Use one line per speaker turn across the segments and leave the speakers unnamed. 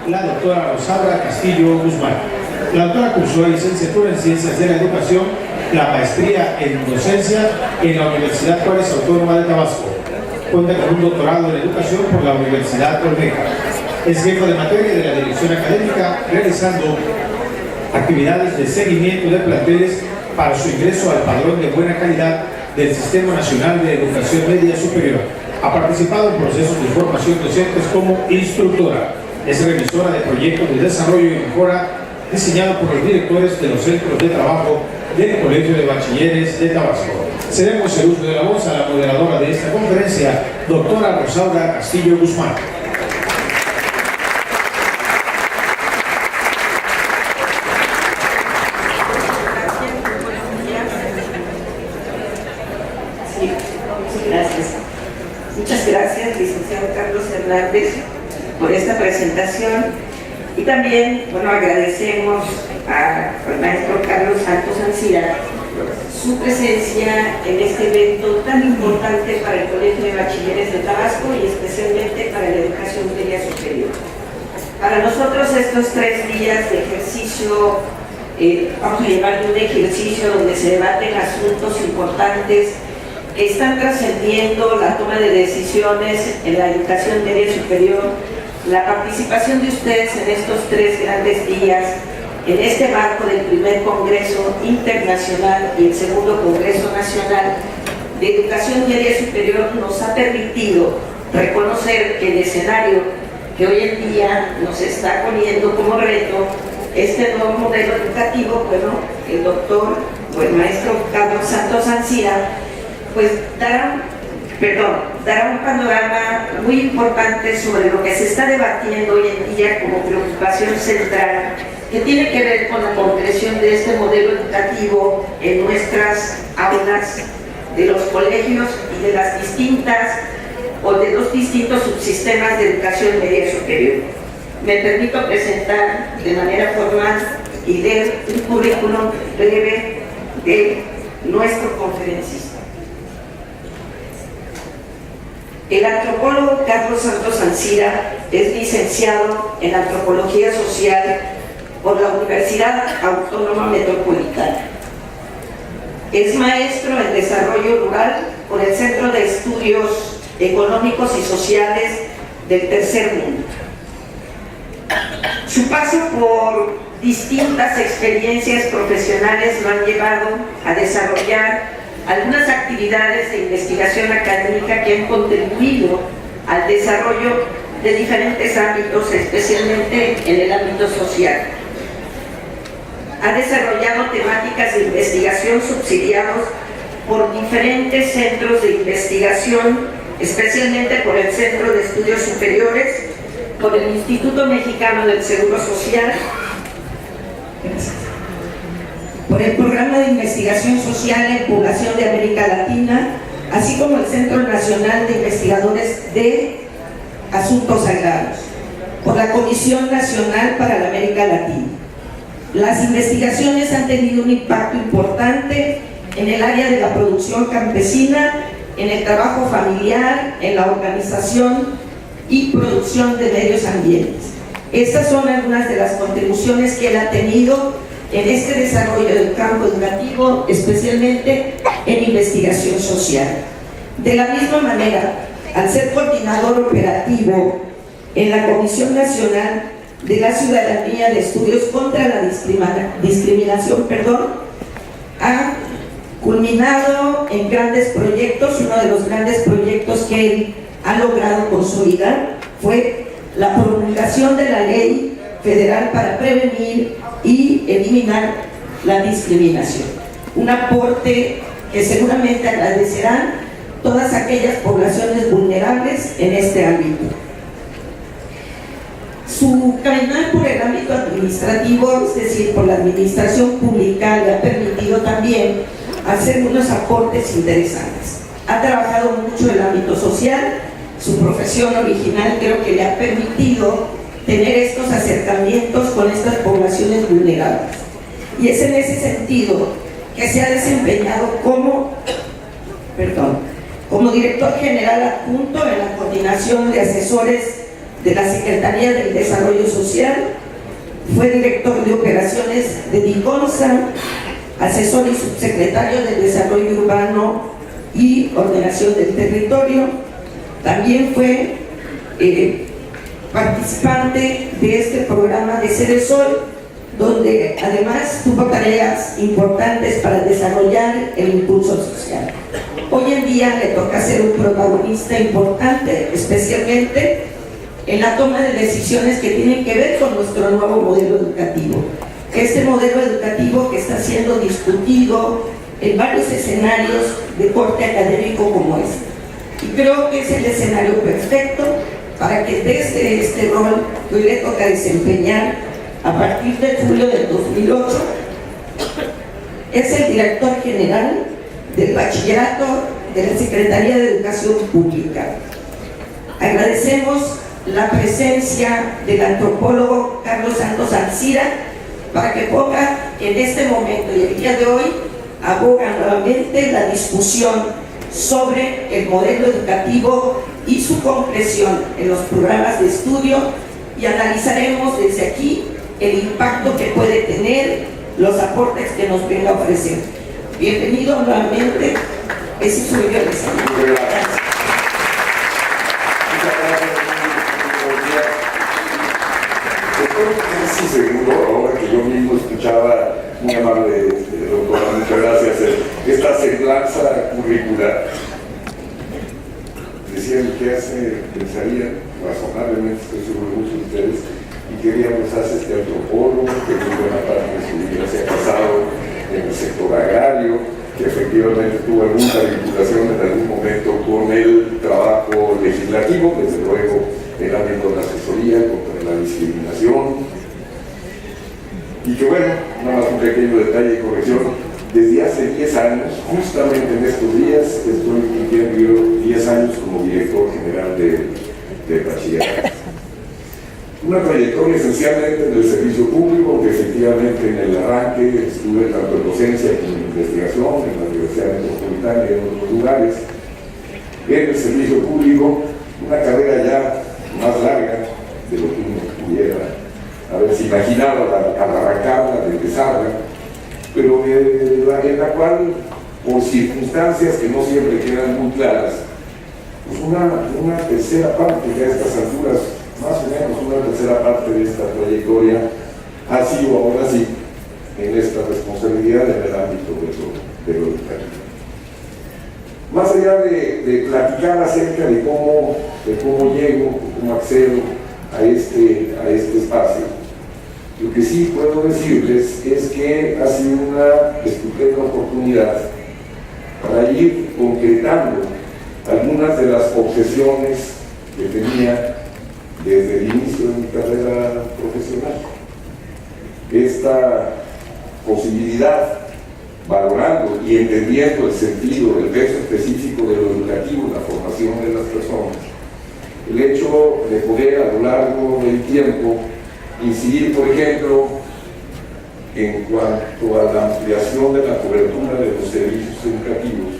la doctora Rosaura Castillo Guzmán. La doctora cursó la licenciatura en Ciencias de la Educación, la maestría en Docencia en la Universidad Juárez Autónoma de Tabasco. Cuenta con un doctorado en Educación por la Universidad Olmeca. Es jefa de materia de la Dirección Académica, realizando actividades de seguimiento de planteles para su ingreso al padrón de buena calidad del Sistema Nacional de Educación Media Superior. Ha participado en procesos de formación docentes como instructora. Es revisora de proyectos de desarrollo y mejora diseñado por los directores de los centros de trabajo del Colegio de Bachilleres de Tabasco. Cedemos el uso de la voz a la moderadora de esta conferencia, doctora Rosaura Castillo Guzmán.
Muchas gracias, licenciado Carlos Hernández, por esta presentación. Y también, bueno, agradecemos al maestro Carlos Santos Ancira su presencia en este evento tan importante para el Colegio de Bachilleres de Tabasco y especialmente para la educación media superior. Para nosotros estos 3 días de ejercicio, vamos a llevar un ejercicio donde se debaten asuntos importantes que están trascendiendo la toma de decisiones en la educación media superior. La participación de ustedes en estos 3 grandes días, en este marco del primer Congreso Internacional y el segundo Congreso Nacional de Educación Media Superior, nos ha permitido reconocer que el escenario que hoy en día nos está poniendo como reto este nuevo modelo educativo, bueno, el doctor o el maestro Carlos Santos Ancira, pues dará un panorama muy importante sobre lo que se está debatiendo hoy en día como preocupación central, que tiene que ver con la concreción de este modelo educativo en nuestras aulas de los colegios y de las distintas o de los distintos subsistemas de educación media superior. Me permito presentar de manera formal y leer un currículum breve de nuestro conferencista. El antropólogo Carlos Santos Ancira es licenciado en Antropología Social por la Universidad Autónoma Metropolitana. Es maestro en Desarrollo Rural por el Centro de Estudios Económicos y Sociales del Tercer Mundo. Su paso por distintas experiencias profesionales lo han llevado a desarrollar algunas actividades de investigación académica que han contribuido al desarrollo de diferentes ámbitos, especialmente en el ámbito social. Ha desarrollado temáticas de investigación subsidiados por diferentes centros de investigación, especialmente por el Centro de Estudios Superiores, por el Instituto Mexicano del Seguro Social, por el Programa de Investigación Social en Población de América Latina, así como el Centro Nacional de Investigadores de Asuntos Agrarios, por la Comisión Nacional para la América Latina. Las investigaciones han tenido un impacto importante en el área de la producción campesina, en el trabajo familiar, en la organización y producción de medios ambientes. Estas son algunas de las contribuciones que él ha tenido en este desarrollo del campo educativo, especialmente en investigación social. De la misma manera, al ser coordinador operativo en la Comisión Nacional de la Ciudadanía de Estudios contra la Discriminación, ha culminado en grandes proyectos. Uno de los grandes proyectos que él ha logrado consolidar fue la promulgación de la Ley Federal para prevenir y eliminar la discriminación. Un aporte que seguramente agradecerán todas aquellas poblaciones vulnerables en este ámbito. Su caminar por el ámbito administrativo, es decir, por la administración pública, le ha permitido también hacer unos aportes interesantes. Ha trabajado mucho en el ámbito social. Su profesión original creo que le ha permitido tener estos acercamientos con estas poblaciones vulnerables. Y es en ese sentido que se ha desempeñado como director general adjunto en la coordinación de asesores de la Secretaría del Desarrollo Social, fue director de operaciones de DICONSA, asesor y subsecretario de Desarrollo Urbano y Ordenación del Territorio. También fue participante de este programa de Ceresol, donde además tuvo tareas importantes para desarrollar el impulso social. Hoy en día le toca ser un protagonista importante, especialmente en la toma de decisiones que tienen que ver con nuestro nuevo modelo educativo. Este modelo educativo que está siendo discutido en varios escenarios de corte académico como este. Y creo que es el escenario perfecto para que desde este rol que hoy le toca desempeñar a partir de julio del 2008, es el director general del Bachillerato de la Secretaría de Educación Pública. Agradecemos la presencia del antropólogo Carlos Santos Ancira para que ponga en este momento y el día de hoy aboga nuevamente la discusión sobre el modelo educativo y su concreción en los programas de estudio, y analizaremos desde aquí el impacto que puede tener, los aportes que nos venga a ofrecer. Bienvenido nuevamente, ese es su video de salud.
Casi seguro, ahora que yo mismo escuchaba, muy amable doctora, muchas gracias, esta semblanza curricular. Decían que pensaría razonablemente, estoy seguro de muchos de ustedes, y queríamos hacer este antropólogo, que muy buena parte de su vida se ha pasado en el sector agrario, que efectivamente tuvo alguna vinculación en algún momento con el trabajo legislativo, desde luego en el ámbito de la asesoría contra la discriminación. Y que bueno, nada más un pequeño detalle de corrección, desde hace 10 años, justamente en estos días, estoy cumpliendo 10 años como director general de Bachillerato. Una trayectoria esencialmente en el servicio público, que efectivamente en el arranque estuve tanto en docencia como en investigación, en la Universidad Metropolitana y en otros lugares. En el servicio público, una carrera ya más larga de lo que uno pudiera haberse imaginado al arrancarla, al empezarla, pero en la cual, por circunstancias que no siempre quedan muy claras, pues una tercera parte de estas alturas, más o menos una tercera parte de esta trayectoria ha sido ahora sí en esta responsabilidad en el ámbito de lo educativo. Más allá de platicar acerca de cómo llego, cómo accedo a este espacio, lo que sí puedo decirles es que ha sido una estupenda oportunidad para ir concretando algunas de las obsesiones que tenía desde el inicio de mi carrera profesional. Esta posibilidad, valorando y entendiendo el sentido, el peso específico de lo educativo, la formación de las personas, el hecho de poder a lo largo del tiempo incidir, por ejemplo, en cuanto a la ampliación de la cobertura de los servicios educativos,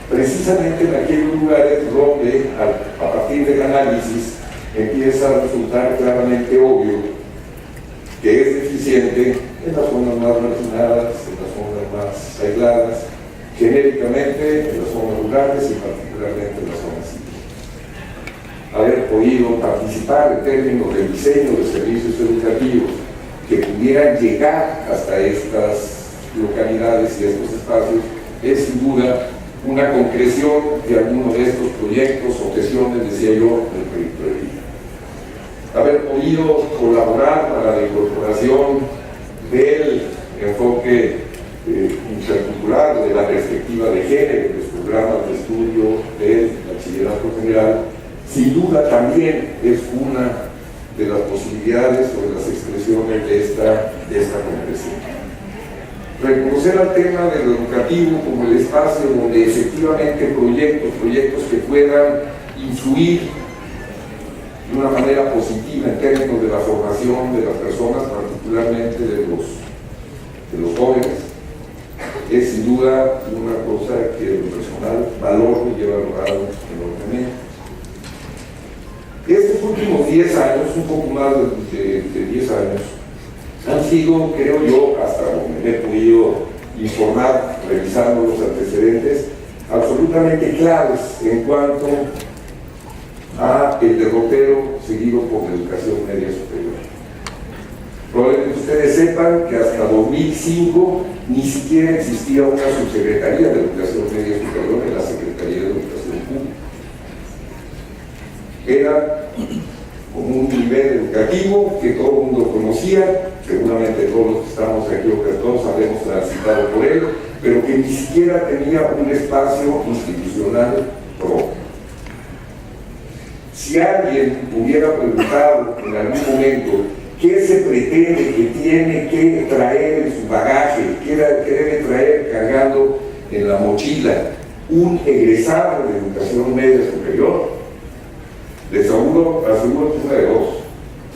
precisamente en aquellos lugares donde, a partir del análisis, empieza a resultar claramente obvio que es deficiente en las zonas más marginadas, en las zonas más aisladas, genéricamente en las zonas rurales y particularmente en las zonas indígenas. Haber podido participar en términos de diseño de servicios educativos que pudieran llegar hasta estas localidades y estos espacios es sin duda una concreción de algunos de estos proyectos, obsesiones, decía yo, del proyecto de vida. Haber podido colaborar para la incorporación del enfoque intercultural, de la perspectiva de género, de los programas de estudio del bachillerato general, sin duda también es una de las posibilidades o de las expresiones de esta concreción. Reconocer al tema de lo educativo como el espacio donde efectivamente proyectos que puedan influir de una manera positiva en términos de la formación de las personas, particularmente de los jóvenes, es sin duda una cosa que en lo personal valoro y he valorado enormemente. Estos últimos 10 años, un poco más de 10 años, han sido, creo yo, hasta donde me he podido informar, revisando los antecedentes, absolutamente claves en cuanto a el derrotero seguido por la educación media superior. Probablemente ustedes sepan que hasta 2005 ni siquiera existía una subsecretaría de educación media superior en la Secretaría de Educación Pública. Era como un nivel educativo que todo el mundo conocía, seguramente todos los que estamos aquí o que todos habremos transitado por él, pero que ni siquiera tenía un espacio institucional propio. Si alguien hubiera preguntado en algún momento qué se pretende, que tiene que traer en su bagaje, qué debe traer cargando en la mochila un egresado de educación media superior, les aseguro una de dos: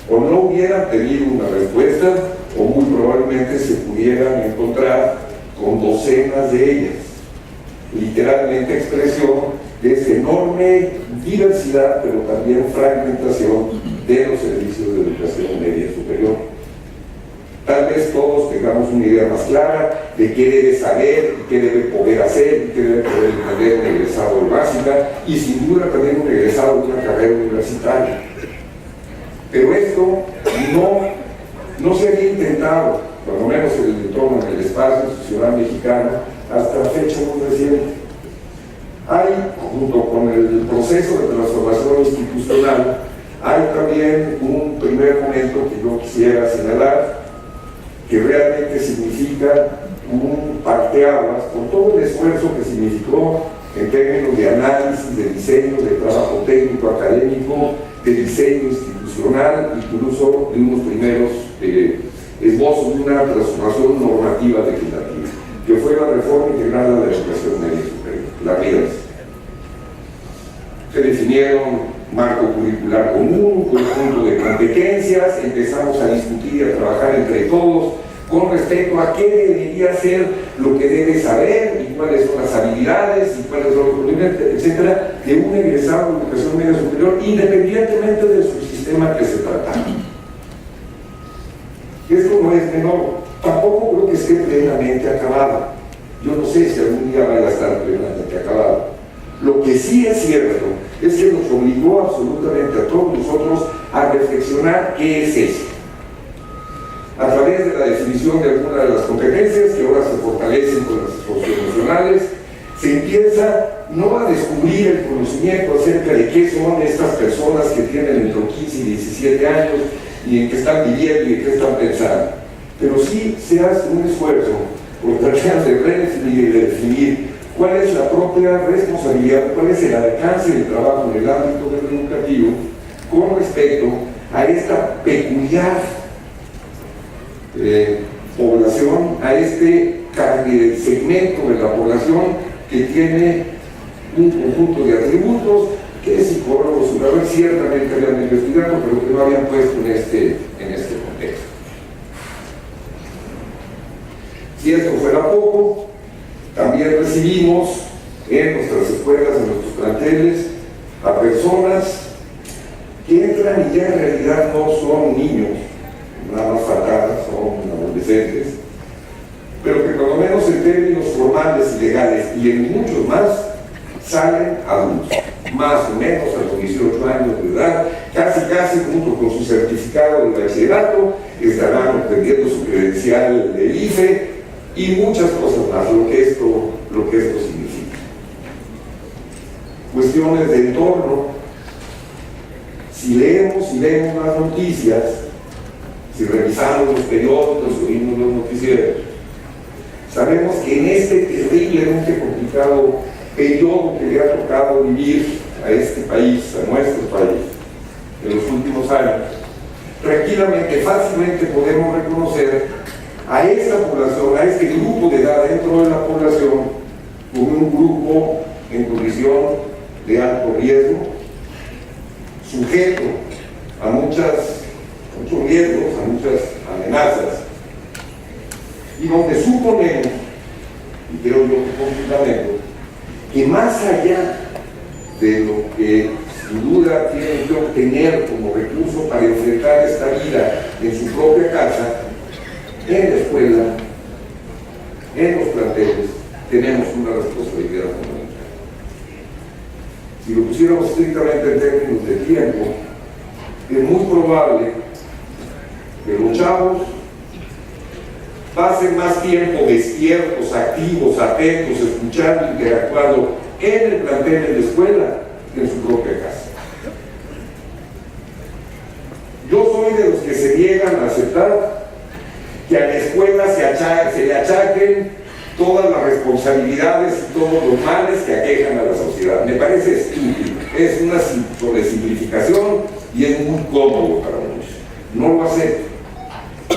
o no hubieran tenido una respuesta, o muy probablemente se pudieran encontrar con docenas de ellas. Literalmente expresión de esa enorme diversidad, pero también fragmentación de los servicios de educación media superior. Tal vez todos tengamos una idea más clara de qué debe saber, qué debe poder hacer, qué debe poder entender un egresado de básica, y sin duda también un egresado de una carrera universitaria. Pero esto no se había intentado, por lo menos en el entorno del espacio institucional mexicano, hasta la fecha muy reciente. Hay, junto con el proceso de transformación institucional, hay también un primer momento que yo quisiera señalar, que realmente significa un parteaguas con todo el esfuerzo que significó en términos de análisis, de diseño, de trabajo técnico, académico, de diseño institucional, incluso de unos primeros esbozos de una transformación normativa legislativa, que fue la reforma integral de la educación media superior, la RIES. Se definieron marco curricular común, un conjunto de competencias, empezamos a discutir y a trabajar entre todos con respecto a qué debería ser lo que debe saber y cuáles son las habilidades y cuáles son los problemas, etcétera, de un egresado de educación media superior, independientemente del subsistema que se tratara. Esto no es menor, tampoco creo que esté plenamente acabado. Yo no sé si algún día vaya a estar plenamente acabado. Lo que sí es cierto es que nos obligó absolutamente a todos nosotros a reflexionar qué es eso. A través de la definición de algunas de las competencias que ahora se fortalecen con las socioemocionales, se empieza no a descubrir el conocimiento acerca de qué son estas personas que tienen entre 15 y 17 años y en qué están viviendo y en qué están pensando, pero sí se hace un esfuerzo por tratar de redefinir y de definir cuál es la propia responsabilidad, cuál es el alcance del trabajo en el ámbito del educativo con respecto a esta peculiar población, a este segmento de la población que tiene un conjunto de atributos que psicólogos ciertamente habían investigado, pero que no habían puesto en este contexto. Si esto fuera poco, también recibimos en nuestras escuelas, en nuestros planteles, a personas que entran y ya en realidad no son niños, nada más faltadas, son adolescentes, pero que por lo menos en términos formales y legales y en muchos más, salen adultos, más o menos a los 18 años de edad, casi junto con su certificado de bachillerato, estarán obteniendo su credencial del IFE y muchas cosas más, lo que esto significa. Cuestiones de entorno. Si leemos las noticias, si revisamos los periódicos, oímos los noticieros, sabemos que en este terriblemente complicado periodo que le ha tocado vivir a este país, a nuestro país, en los últimos años, tranquilamente, fácilmente podemos reconocer a esta población, a este grupo de edad dentro de la población, como un grupo en condición de alto riesgo, sujeto a muchos riesgos, a muchas amenazas, y donde suponemos, y creo yo que con fundamento, que más allá de lo que sin duda tienen que obtener como recurso para enfrentar esta vida en su propia casa, en la escuela, en los planteles, tenemos una responsabilidad fundamental. Si lo pusiéramos estrictamente en términos de tiempo, es muy probable que los chavos pasen más tiempo despiertos, activos, atentos, escuchando, interactuando en el plantel de la escuela que en su propia casa. Yo soy de los que se niegan a aceptar que a la escuela se le achaquen todas las responsabilidades y todos los males que aquejan a la sociedad. Me parece estúpido, es una sobresimplificación y es muy cómodo para muchos. No lo acepto.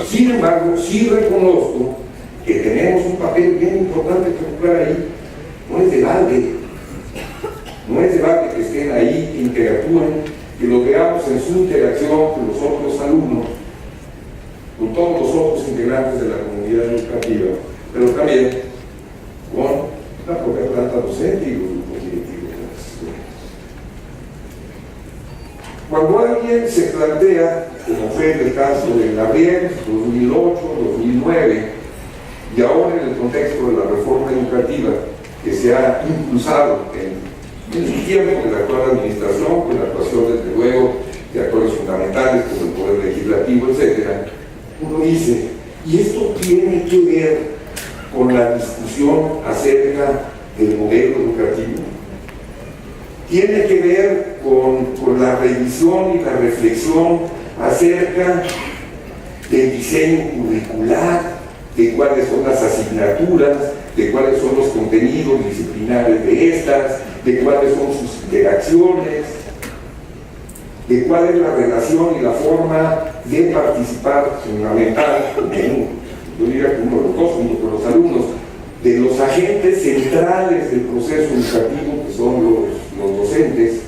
Sin embargo, sí reconozco que tenemos un papel bien importante que jugar ahí. No es de balde que estén ahí, que interactúen, que lo veamos en su interacción con los otros alumnos, con todos los otros integrantes de la comunidad educativa, pero también con la propia planta docente y los grupos directivos de las escuelas. Cuando alguien se plantea, como fue en el caso de Gabriel, 2008, 2009, y ahora en el contexto de la reforma educativa que se ha impulsado en el tiempo de la actual administración, con la actuación, desde luego, de actores fundamentales como el Poder Legislativo, etc., uno dice, ¿y esto tiene que ver con la discusión acerca del modelo educativo? ¿Tiene que ver con la revisión y la reflexión acerca del diseño curricular, de cuáles son las asignaturas, de cuáles son los contenidos disciplinares de estas, de cuáles son sus interacciones, de cuál es la relación y la forma de participar fundamental, yo diría que uno de los dos, junto con los alumnos, de los agentes centrales del proceso educativo, que son los docentes?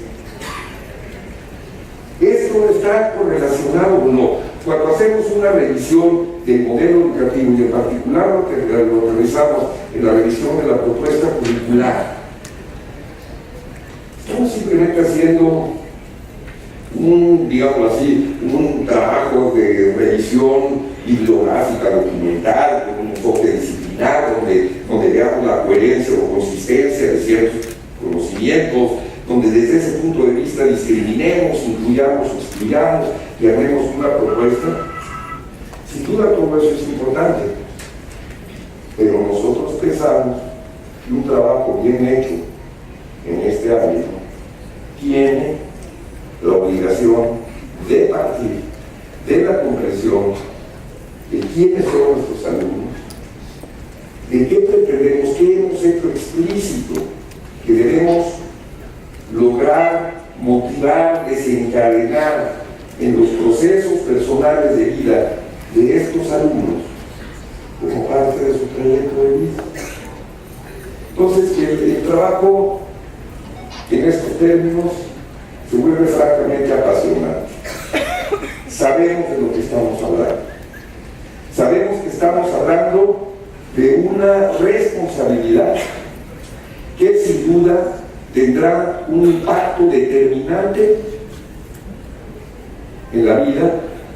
¿Esto está correlacionado o no? Cuando hacemos una revisión del modelo educativo, y en particular lo realizamos en la revisión de la propuesta curricular, estamos simplemente haciendo digamos así, un trabajo de revisión bibliográfica, documental, con un enfoque disciplinar, donde veamos la coherencia o consistencia de ciertos conocimientos, donde desde ese punto de vista discriminemos, incluyamos, excluyamos y haremos una propuesta. Sin duda todo eso es importante, pero nosotros pensamos que un trabajo bien hecho en este ámbito tiene la obligación de partir de la comprensión de quiénes son nuestros alumnos, de qué pretendemos, qué hemos hecho explícito, que debemos lograr, motivar, desencadenar en los procesos personales de vida de estos alumnos como parte de su trayecto de vida. Entonces, el trabajo en estos términos se vuelve francamente apasionante. Sabemos de lo que estamos hablando. Sabemos que estamos hablando de una responsabilidad que sin duda tendrá un impacto determinante en la vida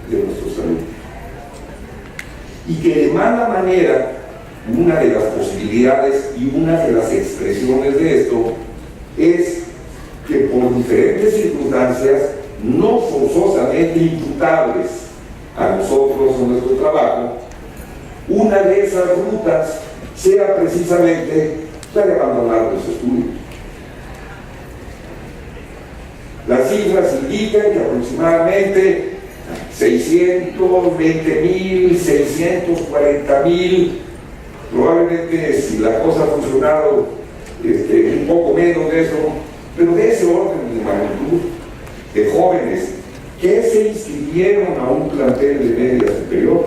de nuestros alumnos. Y que de mala manera, una de las posibilidades y una de las expresiones de esto es que por diferentes circunstancias, no forzosamente imputables a nosotros o nuestro trabajo, una de esas rutas sea precisamente la de abandonar los estudios. Las cifras indican que aproximadamente 620,000, 640,000, probablemente si la cosa ha funcionado un poco menos de eso, pero de ese orden de magnitud, de jóvenes que se inscribieron a un plantel de media superior,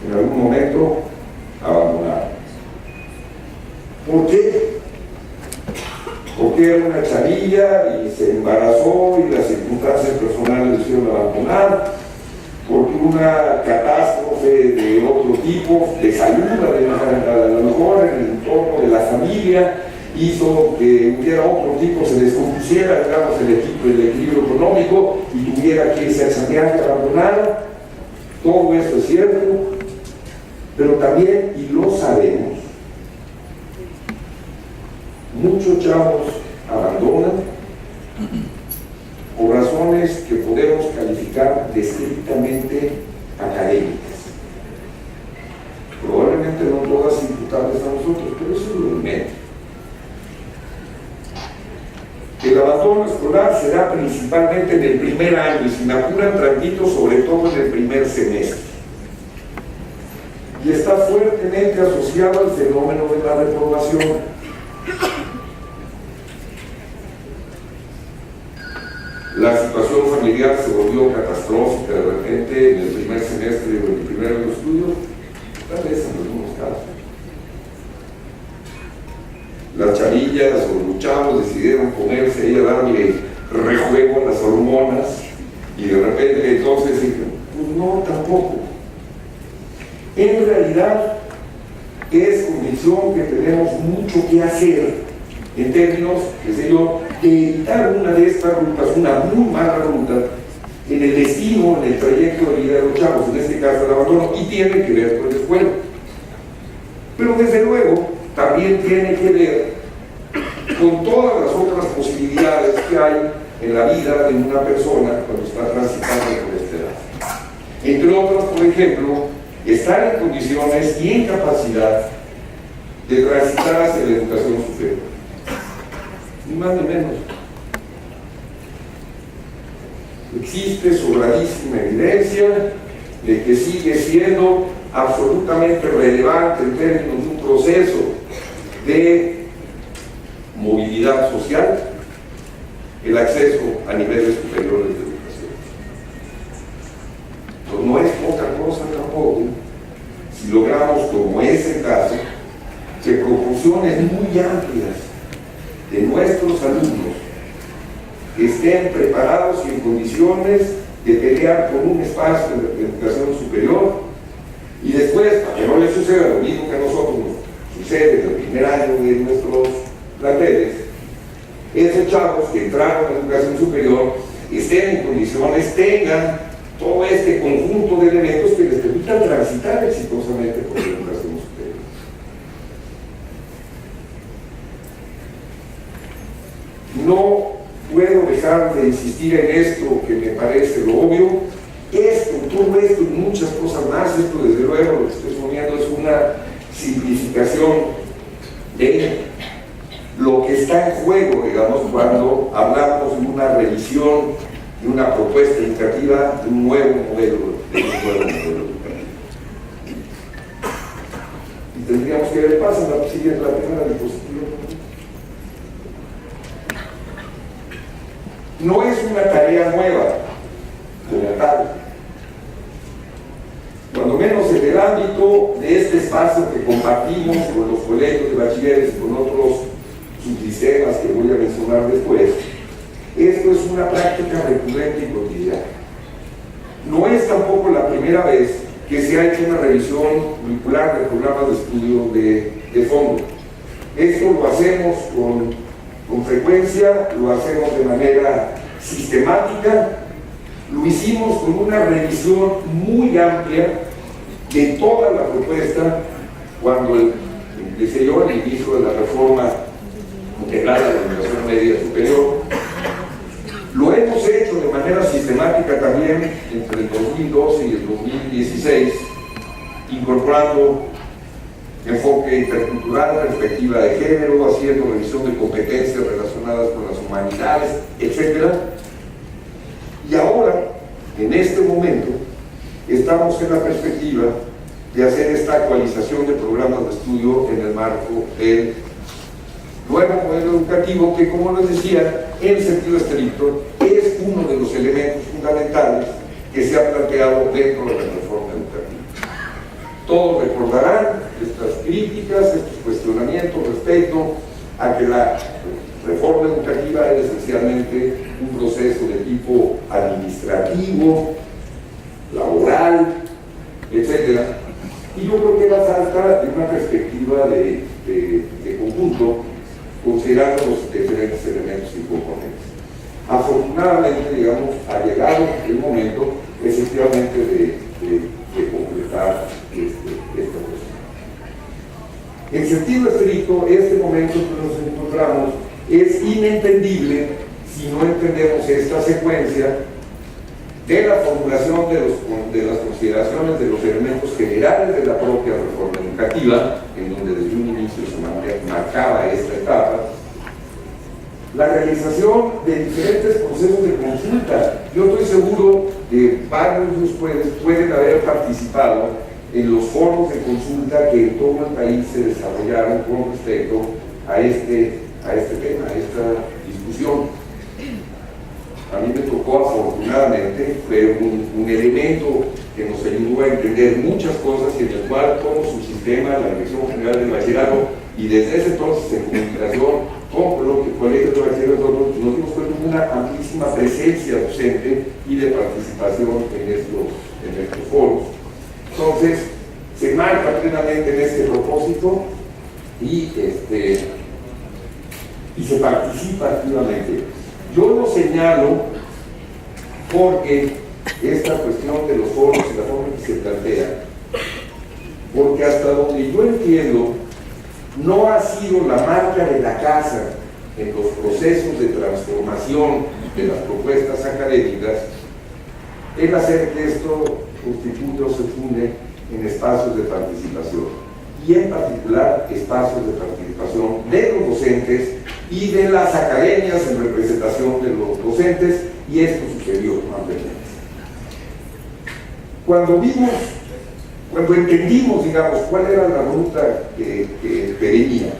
en algún momento abandonaron. ¿Por qué? Porque era una chavilla y se embarazó y las circunstancias personales le hicieron abandonar, porque una catástrofe de otro tipo, de salud, a lo mejor en el entorno de la familia, hizo que hubiera otro tipo, se descompusiera, digamos, el equilibrio económico y tuviera que irse a sanear y abandonar. Todo esto es cierto, pero también, y lo sabemos, muchos chavos abandonan por razones que podemos calificar de estrictamente académicas. Probablemente no todas imputables a nosotros, pero eso es lo de menos. El abandono escolar será principalmente en el primer año y si me apuran tantito, sobre todo en el primer semestre. Y está fuertemente asociado al fenómeno de la reprobación. La situación familiar se volvió catastrófica de repente en el primer semestre o en el primer año de estudio, tal vez en algunos casos. Las chavillas o los chavos decidieron ponerse ahí a darle rejuego a las hormonas y de repente entonces dijeron, pues no, tampoco. En realidad es convicción que tenemos mucho que hacer en términos, qué sé yo, de evitar una de estas rutas, una muy mala ruta, en el destino, en el trayecto de vida de los chavos, en este caso el abandono, y tiene que ver con la escuela. Pero desde luego, también tiene que ver con todas las otras posibilidades que hay en la vida de una persona cuando está transitando por esta edad. Entre otras, por ejemplo, estar en condiciones y en capacidad de transitar hacia la educación superior. Ni más ni menos. Existe sobradísima evidencia de que sigue siendo absolutamente relevante en términos de un proceso de movilidad social el acceso a niveles superiores de educación. Pues no es poca cosa tampoco si logramos, como es el caso, que proporciones muy amplias de nuestros alumnos estén preparados y en condiciones de pelear por un espacio de educación superior y después, para que no les suceda lo mismo que a nosotros nos sucede en el primer año de nuestros planteles, esos chavos que entraron a la educación superior estén en condiciones, tengan todo este conjunto de elementos que les permitan transitar exitosamente por la educación superior. No puedo dejar de insistir en esto que me parece lo obvio. Todo esto y muchas cosas más, esto desde luego lo que estoy exponiendo es una simplificación de lo que está en juego, digamos, cuando hablamos de una revisión, de una propuesta educativa, de un nuevo modelo educativo. Y tendríamos que ver, pasa la siguiente, la primera diapositiva. No es una tarea nueva, como tal. Cuando menos en el ámbito de este espacio que compartimos con los colegios de bachilleres y con otros subsistemas que voy a mencionar después, esto es una práctica recurrente y cotidiana. No es tampoco la primera vez que se ha hecho una revisión curricular de programas de estudio de fondo. Esto lo hacemos con frecuencia, lo hacemos de manera sistemática. Lo hicimos con una revisión muy amplia de toda la propuesta cuando el inicio de la reforma integral de la educación media superior. Lo hemos hecho de manera sistemática también entre el 2012 y el 2016, incorporando enfoque intercultural, perspectiva de género, haciendo revisión de competencias relacionadas con las humanidades, etc. Y ahora, en este momento, estamos en la perspectiva de hacer esta actualización de programas de estudio en el marco del nuevo modelo educativo que, como les decía, en sentido estricto, es uno de los elementos fundamentales que se ha planteado dentro de la reforma educativa. Todos recordarán estas críticas, estos cuestionamientos respecto a que la reforma educativa es esencialmente un proceso de tipo administrativo, laboral, etc. Y yo creo que la falta de una perspectiva de conjunto considerando los diferentes elementos y componentes. Afortunadamente, digamos, ha llegado el momento efectivamente de completar esta cuestión. En sentido estricto, este momento que nos encontramos es inentendible si no entendemos esta secuencia de la formulación de las consideraciones de los elementos generales de la propia reforma educativa, en donde desde un inicio se marcaba esta etapa, la realización de diferentes procesos de consulta. Yo estoy seguro que varios de ustedes pueden haber participado en los foros de consulta que en todo el país se desarrollaron con respecto a este tema, a esta discusión. A mí me tocó, afortunadamente, fue un elemento que nos ayudó a entender muchas cosas y en el cual todo su sistema, la Dirección General del Bachillerato, y desde ese entonces en comunicación con el Colegio de Bachilleros, nos dimos cuenta de una amplísima presencia docente y de participación en estos foros. Entonces, se marca plenamente en este propósito y se participa activamente. Yo lo señalo porque esta cuestión de los foros y la forma en que se plantea, porque hasta donde yo entiendo, no ha sido la marca de la casa en los procesos de transformación de las propuestas académicas el hacer que esto constituya o se funde en espacios de participación, y en particular espacios de participación de los docentes y de las academias en representación de los docentes, y esto sucedió ampliamente. Cuando entendimos, digamos, cuál era la ruta que venía,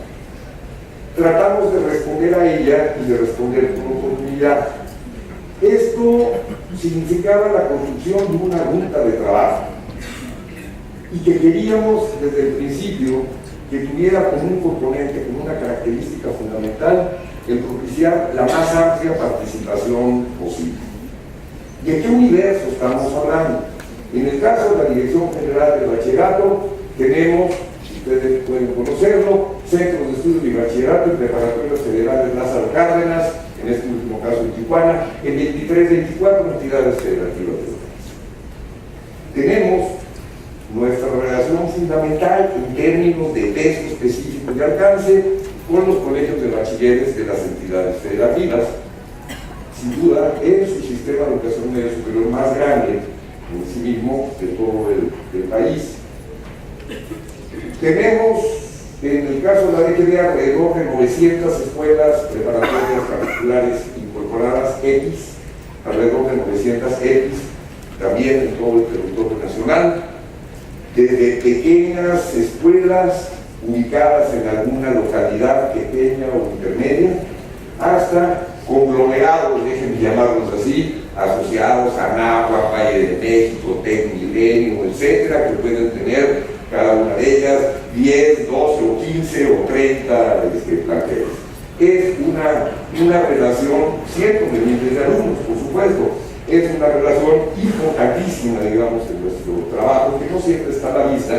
tratamos de responder a ella y de responder con oportunidad. Esto significaba la construcción de una ruta de trabajo y que queríamos desde el principio que tuviera como un componente, como una característica fundamental, el propiciar la más amplia participación posible. ¿De qué universo estamos hablando? En el caso de la Dirección General del Bachillerato, tenemos, ustedes pueden conocerlo, centros de estudios de bachillerato y preparatorias federales Lázaro Cárdenas, en este último caso en Tijuana, en 24 entidades federativas del país. Tenemos nuestra relación fundamental en términos de peso específico y alcance con los colegios de bachilleres de las entidades federativas. Sin duda, es su sistema de educación media superior más grande en sí mismo de todo el país. Tenemos, en el caso de la DGB, alrededor de 900 escuelas preparatorias particulares incorporadas X, alrededor de 900 X, también en todo el territorio nacional, desde pequeñas escuelas ubicadas en alguna localidad pequeña o intermedia, hasta conglomerados, déjenme llamarlos así, asociados a Anáhuac, Valle de México, Tec Milenio, etcétera, que pueden tener cada una de ellas 10, 12 o 15 o 30 planteles. Es una relación, cientos de miles de alumnos, por supuesto, es una relación importantísima, digamos, en nuestro trabajo, que no siempre está a la vista.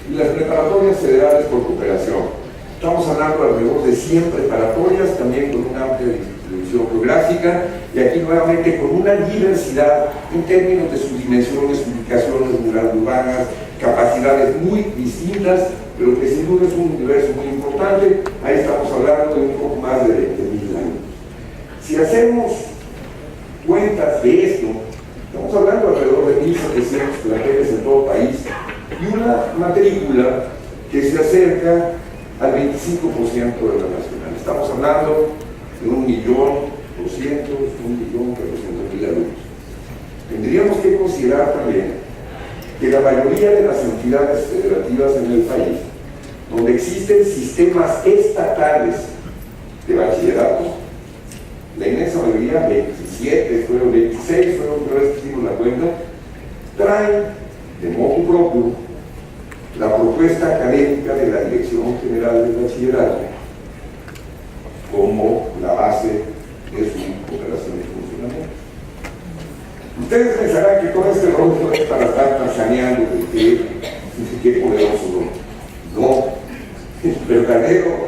Y las preparatorias federales por cooperación. Estamos hablando alrededor de 100 preparatorias, también con una amplia distribución geográfica, y aquí nuevamente con una diversidad en términos de sus dimensiones, ubicaciones rurales, urbanas, capacidades muy distintas, pero que sin duda es un universo muy importante. Ahí estamos hablando de un poco más de 20.000 años. Si hacemos cuentas de esto, estamos hablando alrededor de 1.700 planteles en todo el país, y una matrícula que se acerca al 25% de la nacional. Estamos hablando de 1.200.000, 1.300.000 alumnos. Tendríamos que considerar también que la mayoría de las entidades federativas en el país, donde existen sistemas estatales de bachillerato, la inmensa mayoría, 27, fueron 26, fueron, otra vez que hicimos la cuenta, traen de modo propio la propuesta académica de la Dirección General del Bachillerato como la base de su operación y funcionamiento. Ustedes pensarán que todo este rollo es para estar tasaneando de qué poderoso no. El verdadero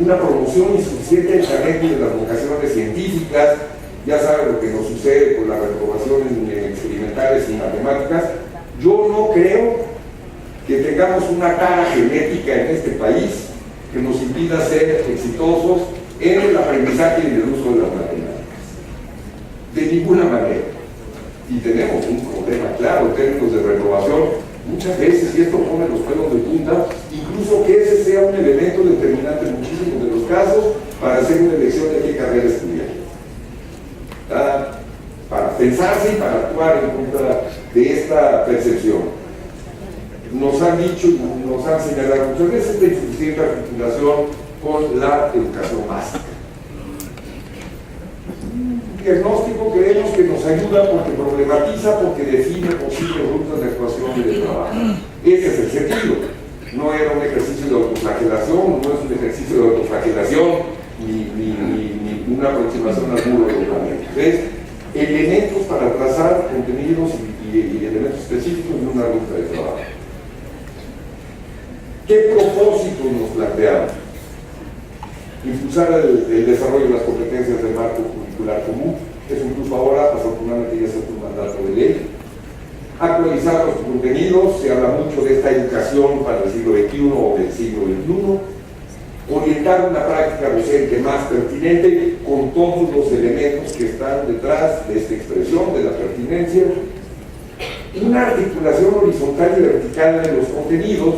una promoción insuficiente del talento de las vocaciones científicas. Ya saben lo que nos sucede con las reprobaciones experimentales y matemáticas. Yo no creo que tengamos una cara genética en este país que nos impida ser exitosos en el aprendizaje y en el uso de las matemáticas. De ninguna manera. Y tenemos un problema claro en términos de reprobación muchas veces, y esto pone los pelos de punta, incluso que ese sea un elemento determinante en muchísimos de los casos para hacer una elección de qué carrera estudiar. Para pensarse y para actuar en contra de esta percepción. Nos han dicho, nos han señalado muchas veces esta insuficiente articulación con la educación básica. Diagnóstico creemos que nos ayuda porque problematiza, porque define posibles rutas de actuación y de trabajo. Ese es el sentido. No era un ejercicio de autoflagelación, no es un ejercicio de autoflagelación ni una aproximación al muro de los es elementos para trazar contenidos y elementos específicos de una ruta de trabajo. ¿Qué propósito nos planteamos? Impulsar el desarrollo de las competencias del marco curricular común, eso incluso ahora, afortunadamente ya se hace un mandato de ley. Actualizar los contenidos, se habla mucho de esta educación para el siglo XXI o del siglo XXI. Orientar una práctica docente más pertinente con todos los elementos que están detrás de esta expresión de la pertinencia. Una articulación horizontal y vertical de los contenidos.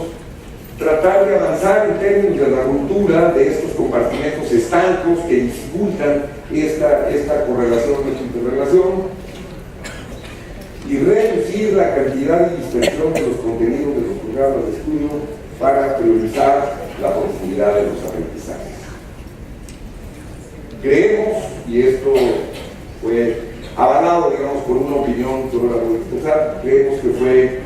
Tratar de avanzar en términos de la ruptura de estos compartimentos estancos que dificultan esta correlación, esta interrelación, y reducir la cantidad y dispersión de los contenidos de los programas de estudio para priorizar la profundidad de los aprendizajes. Creemos, y esto fue avalado, digamos, por una opinión que ahora voy a expresar, creemos que fue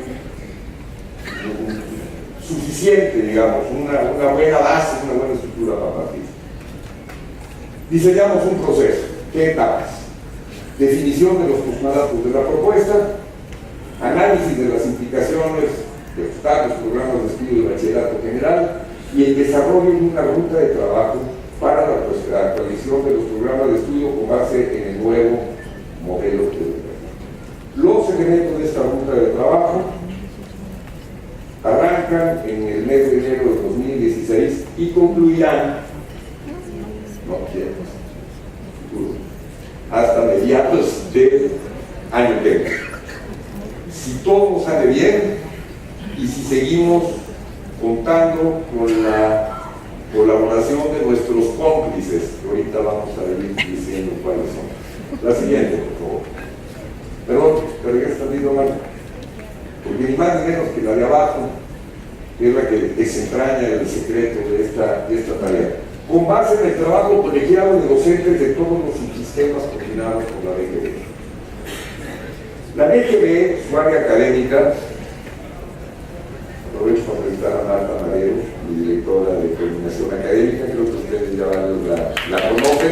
suficiente, digamos, una buena base, una buena estructura para partir. Diseñamos un proceso. ¿Qué etapas? Definición de los postulados de la propuesta, análisis de las implicaciones de obstáculos, programas de estudio de bachillerato general y el desarrollo de una ruta de trabajo para la actualización de los programas de estudio con base en el nuevo modelo educativo. Los elementos de esta ruta de trabajo arrancan en el mes de enero de 2016 y concluirán hasta mediados del año que viene. Si todo sale bien y si seguimos contando con la colaboración de nuestros cómplices, que ahorita vamos a ir diciendo cuáles son. La siguiente, por favor. Perdón, te regresas tantito, Marta. Porque ni más ni menos que la de abajo es la que desentraña el secreto de esta tarea. Con base en el trabajo colegiado de docentes de todos los subsistemas coordinados por la DGB. La DGB, su área académica, aprovecho para presentar a Marta Madero, mi directora de coordinación académica, creo que ustedes ya la conocen.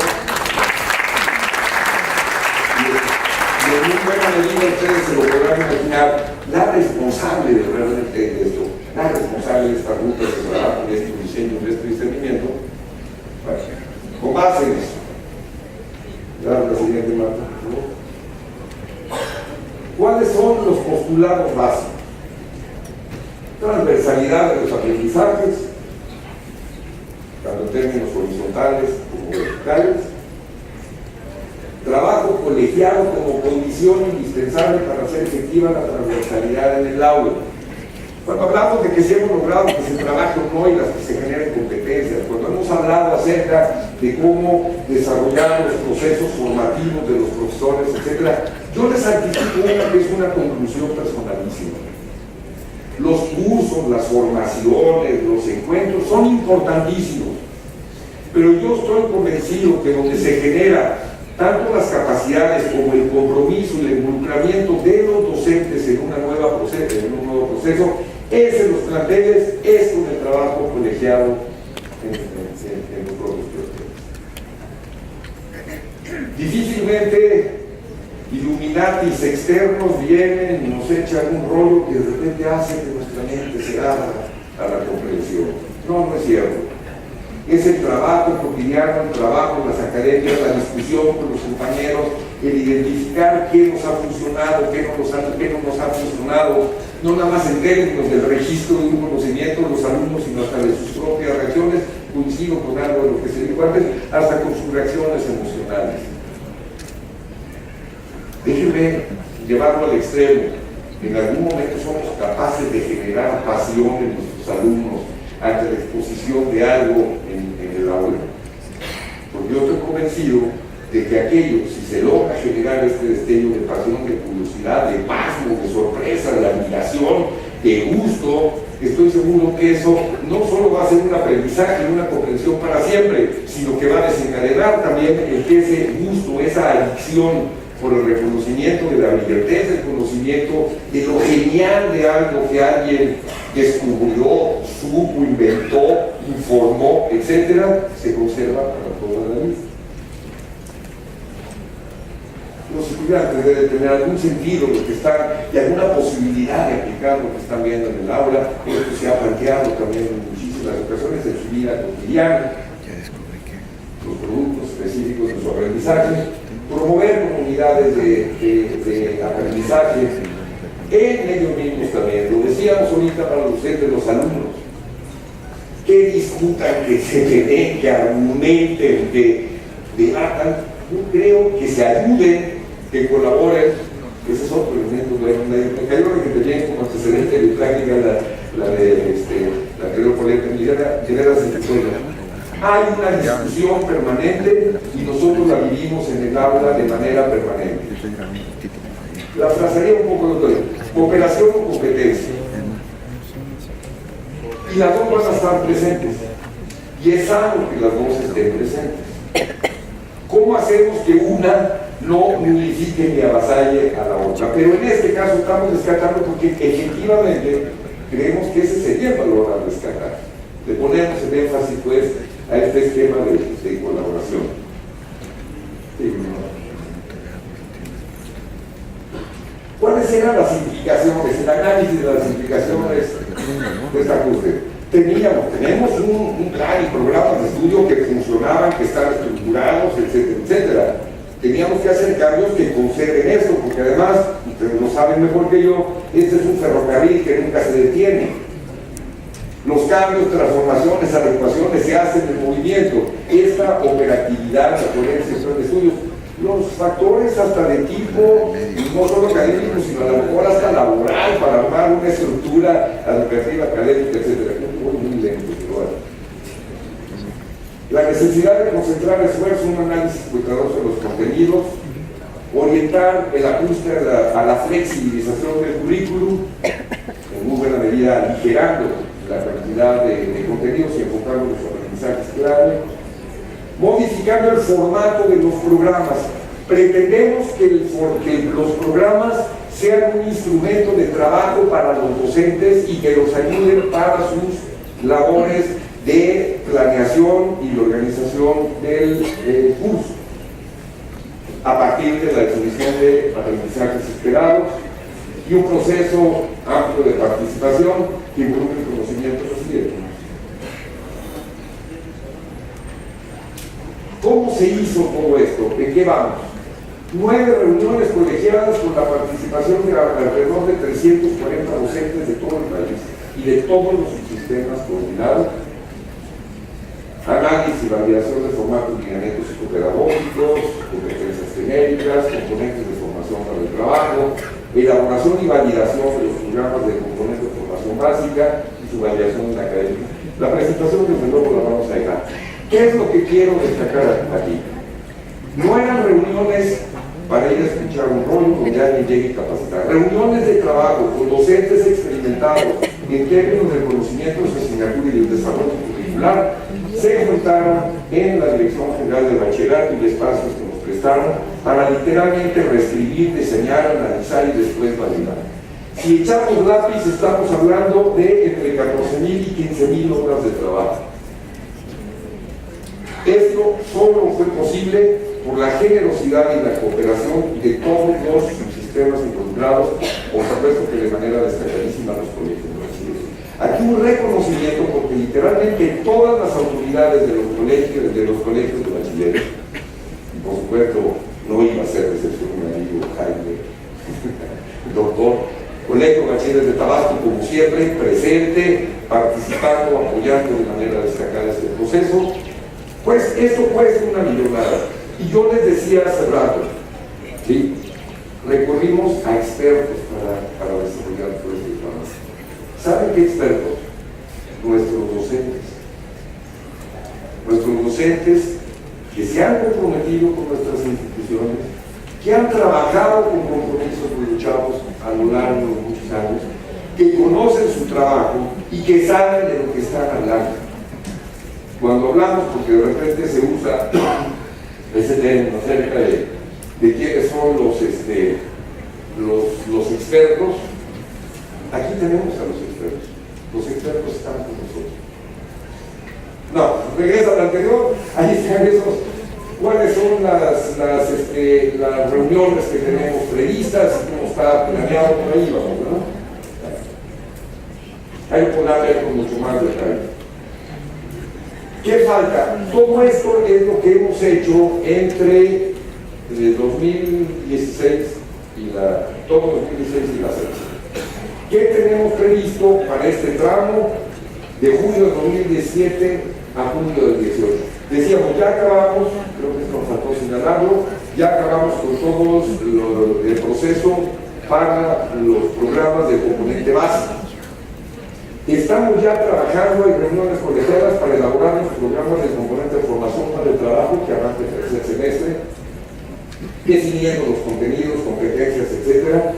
Y en muy buena medida ustedes se lo podrán imaginar, la responsable de realmente de esto, la responsable de esta ruta de trabajo, de estos diseños, de este discernimiento, bueno, con base en eso. La siguiente, Marta, por favor. ¿Cuáles son los postulados básicos? Transversalidad de los aprendizajes, tanto en términos horizontales como verticales. Trabajo colegiado como condición indispensable para hacer efectiva la transversalidad en el aula. Cuando hablamos de que se hemos logrado que se trabaje o no y las que se generen competencias, cuando hemos hablado acerca de cómo desarrollar los procesos formativos de los profesores, etc., yo les anticipo una que es una conclusión personalísima. Los cursos, las formaciones, los encuentros son importantísimos, pero yo estoy convencido que donde se genera tanto las capacidades como el compromiso y el involucramiento de los docentes en un nuevo proceso, es en los planteles, es con el trabajo colegiado en los propios planteles. Difícilmente Illuminatis externos vienen y nos echan un rollo que de repente hace que nuestra mente se abra a la comprensión. No, no es cierto. es el trabajo cotidiano, el trabajo en las academias, la discusión con los compañeros, el identificar qué nos ha funcionado, qué no nos ha funcionado, no nada más en términos del registro de un conocimiento de los alumnos, sino hasta de sus propias reacciones. Coincido con algo de lo que se dijo antes, hasta con sus reacciones emocionales. Déjenme llevarlo al extremo. En algún momento somos capaces de generar pasión en nuestros alumnos ante la exposición de algo en el aula. Porque yo estoy convencido de que aquello, si se logra generar este destello de pasión, de curiosidad, de pasmo, de sorpresa, de admiración, de gusto, estoy seguro que eso no solo va a ser un aprendizaje, una comprensión para siempre, sino que va a desencadenar también el que ese gusto, esa adicción por el reconocimiento de la brillantez, el conocimiento de lo genial de algo que alguien descubrió, supo, inventó, informó, etc., se conserva para toda la vida. Los estudiantes deben tener algún sentido lo que están y alguna posibilidad de aplicar lo que están viendo en el aula. Esto se ha planteado también en muchísimas ocasiones en su vida cotidiana. Los productos específicos de su aprendizaje, promover comunidades de aprendizaje en ellos mismos también. Lo decíamos ahorita para los docentes, los alumnos, que discutan, que se peleen, que argumenten, que debatan. Yo creo que se ayuden, que colaboren. Ese es otro elemento. Me cayó que bien como antecedente de práctica la anterior colega Lleneras de hay una discusión permanente y nosotros la vivimos en el aula de manera permanente. La frasearía un poco, doctor. Cooperación o competencia. Y las dos van a estar presentes. Y es sano que las dos estén presentes. ¿Cómo hacemos que una no unifique ni avasalle a la otra? Pero en este caso estamos descartando porque efectivamente creemos que ese sería el valor a rescatar. Le ponemos el énfasis, pues, a este esquema de colaboración. Sí, ¿no? ¿Cuáles eran las implicaciones, el análisis de las implicaciones de esta ajuste? Tenemos un plan y programas de estudio que funcionaban, que están estructurados, etcétera, etcétera. Teníamos que hacer cambios que conserven esto, porque además, ustedes lo saben mejor que yo, este es un ferrocarril que nunca se detiene. Los cambios, transformaciones, adecuaciones se hacen en movimiento. Esta operatividad, la coherencia de estudios, los factores hasta de tipo, no solo académico, sino a lo mejor hasta laboral, para armar una estructura educativa, académica, etc. Muy lento, pero bueno. La necesidad de concentrar esfuerzo en un análisis cuidadoso de los contenidos, orientar el ajuste a la flexibilización del currículum, en muy buena medida aligerando la cantidad de contenidos y enfocando los aprendizajes clave, modificando el formato de los programas. Pretendemos que los programas sean un instrumento de trabajo para los docentes y que los ayuden para sus labores de planeación y de organización del curso, a partir de la definición de aprendizajes esperados y un proceso amplio de participación que involucre el conocimiento reciente. ¿Cómo se hizo todo esto? ¿De qué vamos? 9 reuniones colegiadas con la participación de alrededor de 340 docentes de todo el país y de todos los subsistemas coordinados. Análisis y validación de formatos y lineamientos psicopedagógicos, competencias genéricas, componentes de formación para el trabajo, elaboración y validación de los programas de componentes de formación básica y su validación en la academia. La presentación, desde luego, la vamos a dejar. ¿Qué es lo que quiero destacar aquí? No eran reuniones para ir a escuchar un rollo donde alguien llegue a capacitar. Reuniones de trabajo con docentes experimentados en términos del conocimiento de su asignatura y del desarrollo curricular, se juntaron en la Dirección General de Bachillerato y espacios que nos prestaron para literalmente reescribir, diseñar, analizar y después validar. Si echamos lápiz, estamos hablando de entre 14.000 y 15.000 horas de trabajo. Esto solo fue posible por la generosidad y la cooperación de todos los subsistemas involucrados, por supuesto que de manera destacadísima los colegios. aquí un reconocimiento, porque literalmente todas las autoridades de los colegios de bachilleres, y por supuesto no iba a ser de excepción mi amigo Jaime, doctor, Colegio de Bachilleres de Tabasco, como siempre, presente, participando, apoyando de manera destacada este proceso, pues esto cuesta una millonada. Y yo les decía hace rato, ¿sí? Recurrimos a expertos para desarrollar todo este trabajo. ¿Saben qué expertos? Nuestros docentes. Nuestros docentes que se han comprometido con nuestras instituciones, que han trabajado con compromisos con los chavos a lo largo de muchos años, que conocen su trabajo y que saben de lo que están hablando. Cuando hablamos, porque de repente se usa ese término acerca de quiénes son los expertos, aquí tenemos a los expertos. Los expertos están con nosotros. No, regresa al anterior, ahí están esos. ¿Cuáles son las reuniones que tenemos previstas? ¿Cómo está planeado por ahí? Vamos, ¿no? Hay que ponerle con mucho más detalle. ¿Qué falta? Todo esto es lo que hemos hecho entre el 2016 todo 2016 y la fecha. ¿Qué tenemos previsto para este tramo de junio del 2017 a junio del 18? Decíamos, ya acabamos, creo que nos faltó señalarlo, ya acabamos con todo el proceso para los programas del componente básico. Estamos ya trabajando en reuniones colegiadas para elaborar los programas del componente de formación para el trabajo que arranca el tercer semestre, definiendo los contenidos, competencias, etc.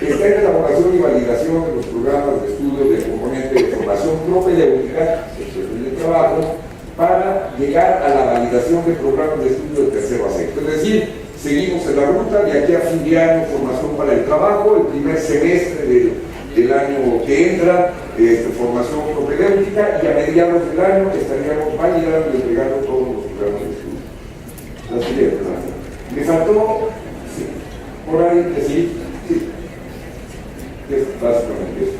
Está en elaboración y validación de los programas de estudio del componente de formación propedéutica, de trabajo, para llegar a la validación de programas de estudio del tercero a sexto. Es decir, seguimos en la ruta de aquí a fin de año, formación para el trabajo, el primer semestre del año que entra, formación propedéutica, y a mediados del año estaríamos validando y entregando todos los programas de estudio. La siguiente, me faltó, sí, por ahí decir, sí, es básicamente eso.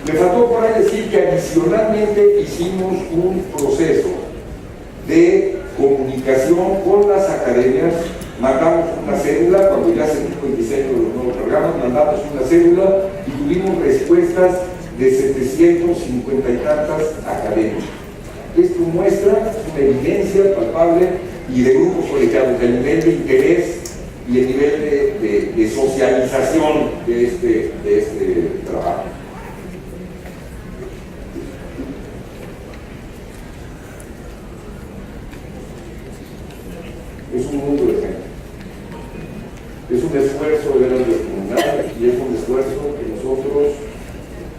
Me faltó por ahí decir que adicionalmente hicimos un proceso de comunicación con las academias. Mandamos una cédula, cuando ya se hizo el diseño de los nuevos programas, mandamos una cédula y tuvimos respuestas de 750 y tantas academias. Esto muestra una evidencia palpable y de grupos colegiados, del nivel de interés y el nivel de socialización de este trabajo. Es un mundo de gente. Es un esfuerzo de veras descomunal y es un esfuerzo que nosotros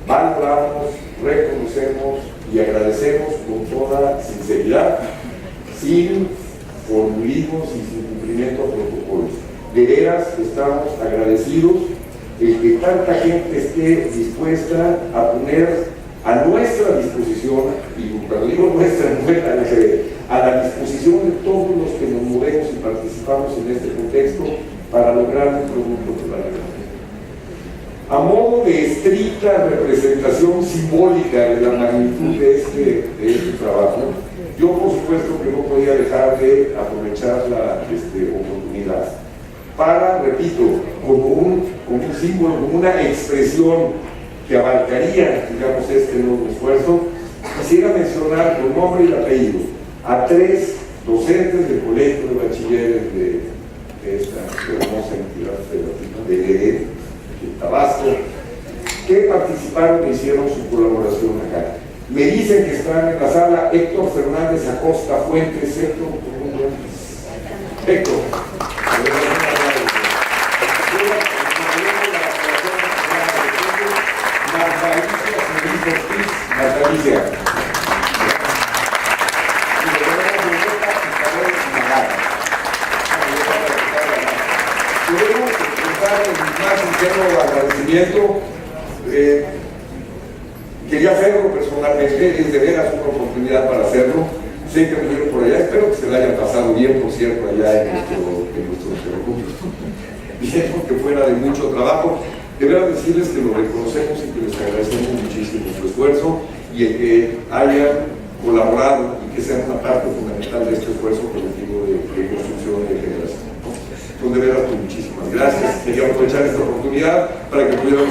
valoramos, reconocemos y agradecemos con toda sinceridad, sin formulismos y sin cumplimiento a protocolos. De veras estamos agradecidos de que tanta gente esté dispuesta a poner a nuestra disposición, y cuando digo nuestra, a la disposición de todos los que nos movemos y participamos en este contexto para lograr un producto de valor. A modo de estricta representación simbólica de la magnitud de este trabajo, yo por supuesto que no podía dejar de aprovechar la oportunidad para, repito, como un símbolo, como una expresión que abarcaría, digamos, este nuevo esfuerzo, quisiera mencionar con nombre y apellido a 3 docentes del Colegio de Bachilleres de esta hermosa entidad federativa de Tabasco, que participaron e hicieron su colaboración acá. Me dicen que están en la sala Héctor Fernández Acosta Fuentes. Héctor. Alicia. Queremos expresar el más sincero agradecimiento. Quería hacerlo personalmente, es de veras una oportunidad para hacerlo. Sé que me vieron por allá, espero que se la hayan pasado bien, por cierto, allá en nuestros recursos. Vieron que fuera de mucho trabajo. De verdad decirles que lo reconocemos y que les agradecemos muchísimo su esfuerzo y el que hayan colaborado y que sean una parte fundamental de este esfuerzo colectivo de construcción de generación. Pues de veras, pues, muchísimas gracias. Quería aprovechar esta oportunidad para que pudiéramos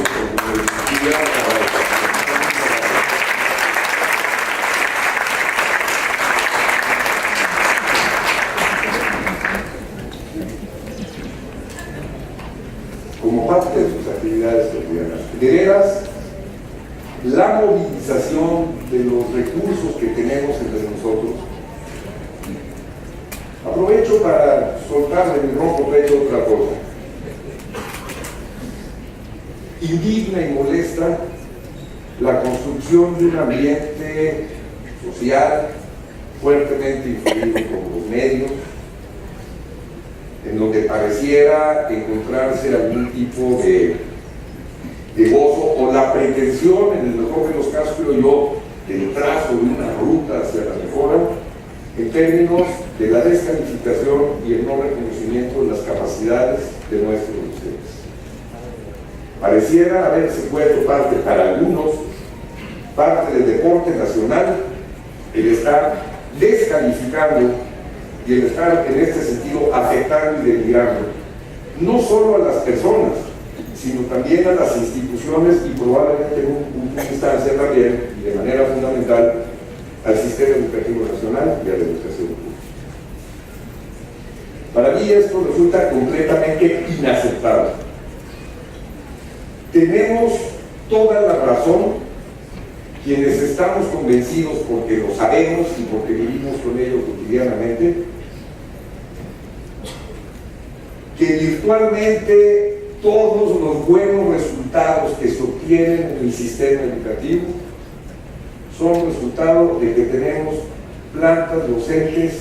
como parte de sus actividades cotidianas. De veras, la movilización de los recursos que tenemos entre nosotros. Aprovecho para soltar de mi ronco pecho otra cosa. Indigna y molesta la construcción de un ambiente social fuertemente influido por los medios, en donde pareciera encontrarse algún tipo de gozo o la pretensión, en el mejor de los casos, creo yo, del trazo de una ruta hacia la mejora, en términos de la descalificación y el no reconocimiento de las capacidades de nuestros docentes. Pareciera haberse puesto parte, para algunos, parte del deporte nacional, el estar descalificando y el estar en este sentido afectando y denigrando no solo a las personas, sino también a las instituciones y probablemente en una instancia también, y de manera fundamental, al sistema educativo nacional y a la educación pública. Para mí esto resulta completamente inaceptable. Tenemos toda la razón quienes estamos convencidos, porque lo sabemos y porque vivimos con ello cotidianamente, que virtualmente todos los buenos resultados que se obtienen en el sistema educativo son resultado de que tenemos plantas docentes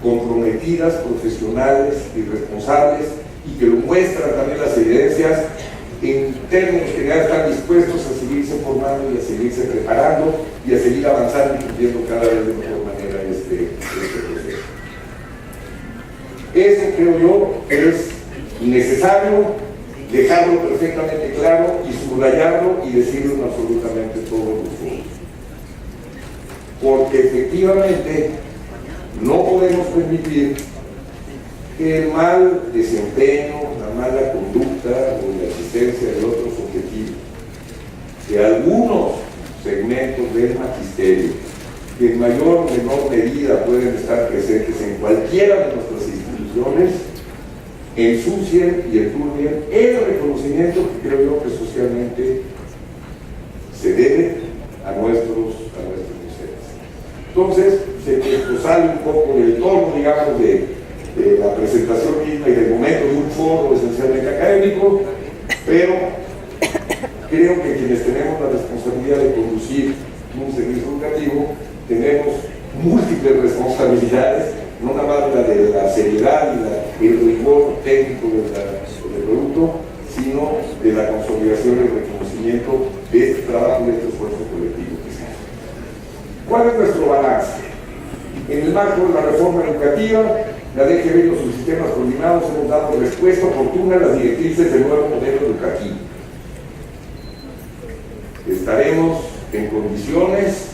comprometidas, profesionales y responsables, y que lo muestran también las evidencias, en términos que ya están dispuestos a seguirse formando y a seguirse preparando y a seguir avanzando y cumpliendo cada vez de mejor manera este proceso. Eso, creo yo, es necesario dejarlo perfectamente claro y subrayarlo y decirlo en absolutamente todos los foros. Porque efectivamente no podemos permitir que el mal desempeño, la mala conducta o la existencia de otros objetivos de algunos segmentos del magisterio, que en mayor o menor medida pueden estar presentes en cualquiera de nuestras instituciones, ensucien y enturbien el reconocimiento que creo yo que socialmente se debe a nuestros docentes. Entonces, esto sale un poco del tono, digamos, de la presentación misma y del momento de un foro esencialmente académico, pero creo que quienes tenemos la responsabilidad de conducir un servicio educativo tenemos múltiples responsabilidades, no nada más la de la seriedad y el rigor técnico del producto, sino de la consolidación y el reconocimiento de este trabajo, de este esfuerzo colectivo que se hace. ¿Cuál es nuestro balance? En el marco de la reforma educativa, la DGB y los subsistemas coordinados hemos dado respuesta oportuna a las directrices del nuevo modelo educativo. Estaremos en condiciones,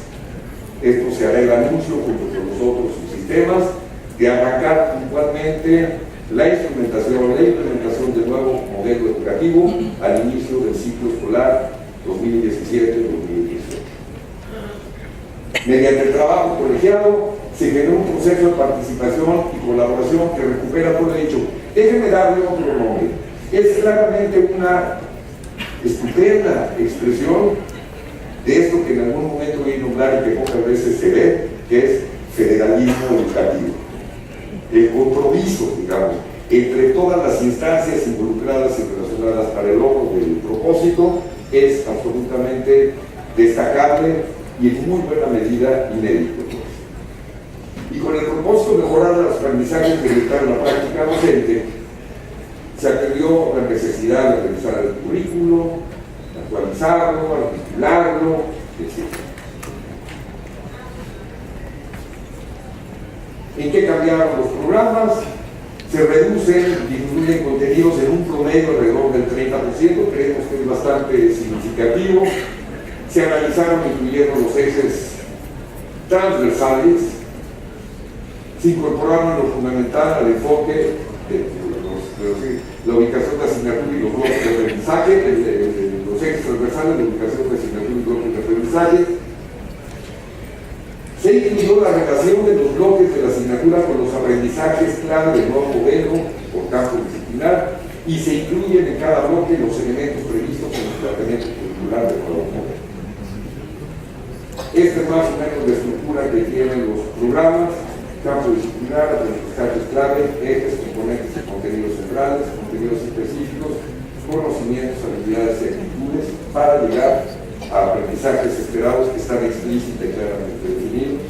esto se hará el anuncio junto con los otros subsistemas, de arrancar puntualmente la implementación del nuevo modelo educativo al inicio del ciclo escolar 2017-2018. Mediante el trabajo colegiado se generó un proceso de participación y colaboración que recupera todo el hecho. Déjenme darle otro nombre. Es claramente una estupenda expresión de esto que en algún momento voy a nombrar y que pocas veces se ve, que es federalismo educativo. El compromiso, digamos, entre todas las instancias involucradas y relacionadas para el logro del propósito es absolutamente destacable y en muy buena medida inédito. Y con el propósito de mejorar los aprendizajes de la práctica docente, se atendió la necesidad de revisar el currículo, actualizarlo, articularlo, etc. ¿En qué cambiaron los programas? Se disminuyen contenidos en un promedio alrededor del 30%, creemos que es bastante significativo. Se analizaron incluyendo los ejes transversales, se incorporaron lo fundamental al enfoque de la ubicación de asignatura y los bloques de aprendizaje, los ejes transversales, la ubicación de asignatura y bloques de aprendizaje. Se incluyó la relación de los bloques de la asignatura con los aprendizajes clave del nuevo modelo por campo disciplinar y se incluyen en cada bloque los elementos previstos en el planteamiento curricular del nuevo modelo. Esta es más o menos la estructura que tienen los programas: campo disciplinar, aprendizajes clave, ejes, componentes y contenidos centrales, contenidos específicos, conocimientos, habilidades y actitudes para llegar a aprendizajes esperados que están explícitos y claramente definidos.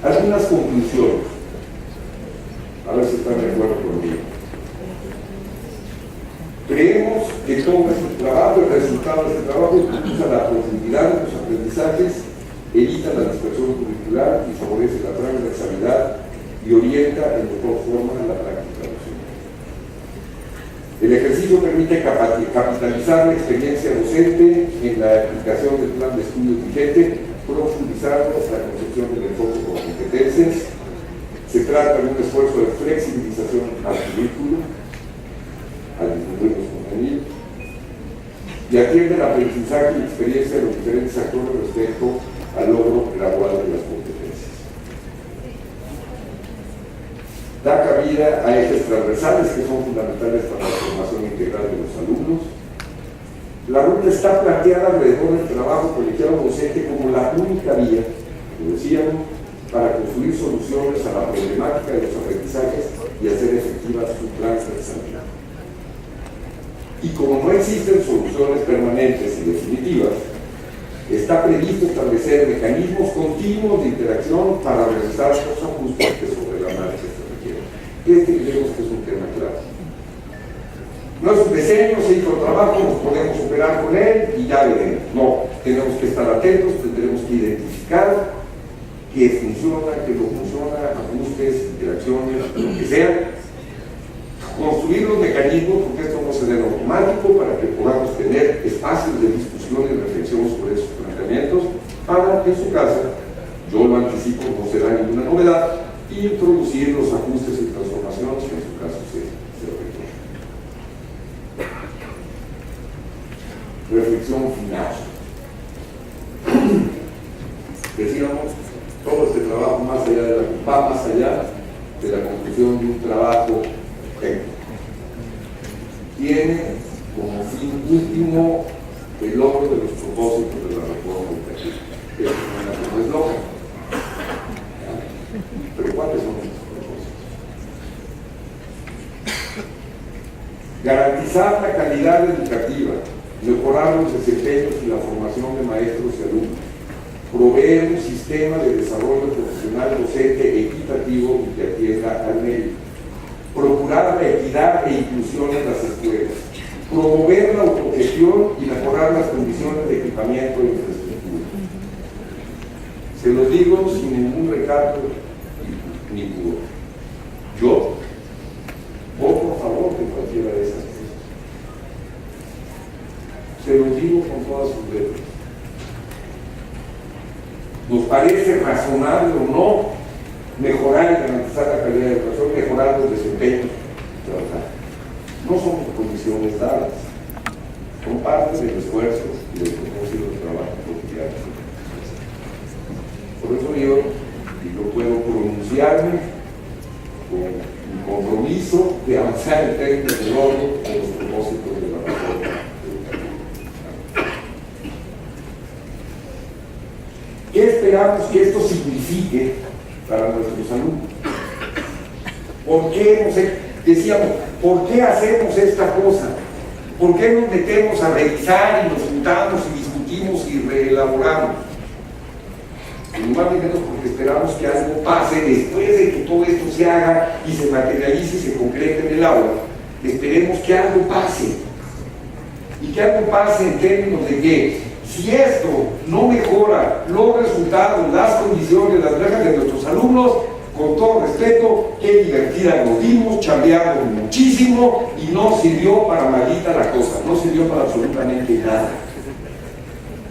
Algunas conclusiones, a ver si están de acuerdo conmigo. Creemos que todo este trabajo, el resultado de este trabajo, impulsa la profundidad de los aprendizajes, evita la dispersión curricular y favorece la transversalidad y orienta en mejor forma la práctica docente. El ejercicio permite capitalizar la experiencia docente en la aplicación del plan de estudios vigente, profundizando la concepción del enfoque por competencias. Se trata de un esfuerzo de flexibilización al currículo, al disminuir los contenidos, y atiende el aprendizaje y experiencia de los diferentes actores respecto al logro gradual de las competencias. Da cabida a ejes transversales que son fundamentales para la formación integral de los alumnos. La ruta está planteada alrededor del trabajo colegiado docente como la única vía, como decíamos, para construir soluciones a la problemática de los aprendizajes y hacer efectiva su transversalidad. Y como no existen soluciones permanentes y definitivas, está previsto establecer mecanismos continuos de interacción para realizar los ajustes que sobre la marcha se requieren. Creemos que es un tema claro. No es un diseño, se hizo el trabajo, nos podemos operar con él y ya veremos. No, tenemos que estar atentos, tendremos que identificar qué funciona, qué no funciona, ajustes, interacciones, lo que sea. Construir los mecanismos, porque esto no se dé automático, para que podamos tener espacios de discusión y reflexión sobre esos planteamientos, para que en su casa, yo lo anticipo, no será ninguna novedad, y introducir los ajustes y transformaciones que en su caso se requieren. Reflexión final. Decíamos, todo este trabajo va más allá de la conclusión de un trabajo técnico. Tiene como fin último el logro de los propósitos de la reforma educativa. Eso no es lógico. Pero ¿cuáles son estos propósitos? Garantizar la calidad educativa, mejorar los desempeños y la formación de maestros y alumnos, proveer un sistema de desarrollo profesional docente equitativo y que atienda al medio, procurar la equidad e inclusión en las escuelas, promover la autogestión y mejorar las condiciones de equipamiento e infraestructura. Se los digo sin ningún recato ni pudor. Yo voto a favor de cualquiera de esas cosas. Se los digo con todas sus letras. Nos parece razonable o no mejorar y garantizar la calidad de educación, mejorar los desempeños, trabajar. No son condiciones dadas, son parte del esfuerzo y del propósito del trabajo cotidiano. Por eso yo puedo pronunciarme con mi compromiso de avanzar en términos de logro de los propósitos de la reforma educativa. ¿Qué esperamos que esto signifique para nuestros alumnos? ¿Por qué decíamos, ¿por qué hacemos esta cosa? ¿Por qué nos metemos a revisar y nos juntamos y discutimos y reelaboramos? En lugar de menos porque esperamos que algo pase después de que todo esto se haga y se materialice y se concrete en el aula. Esperemos que algo pase. Y que algo pase en términos de que si esto no mejora los resultados, las condiciones, las metas de nuestros alumnos, con todo respeto, qué divertida nos dimos, chambeamos muchísimo y no sirvió para maldita la cosa, no sirvió para absolutamente nada.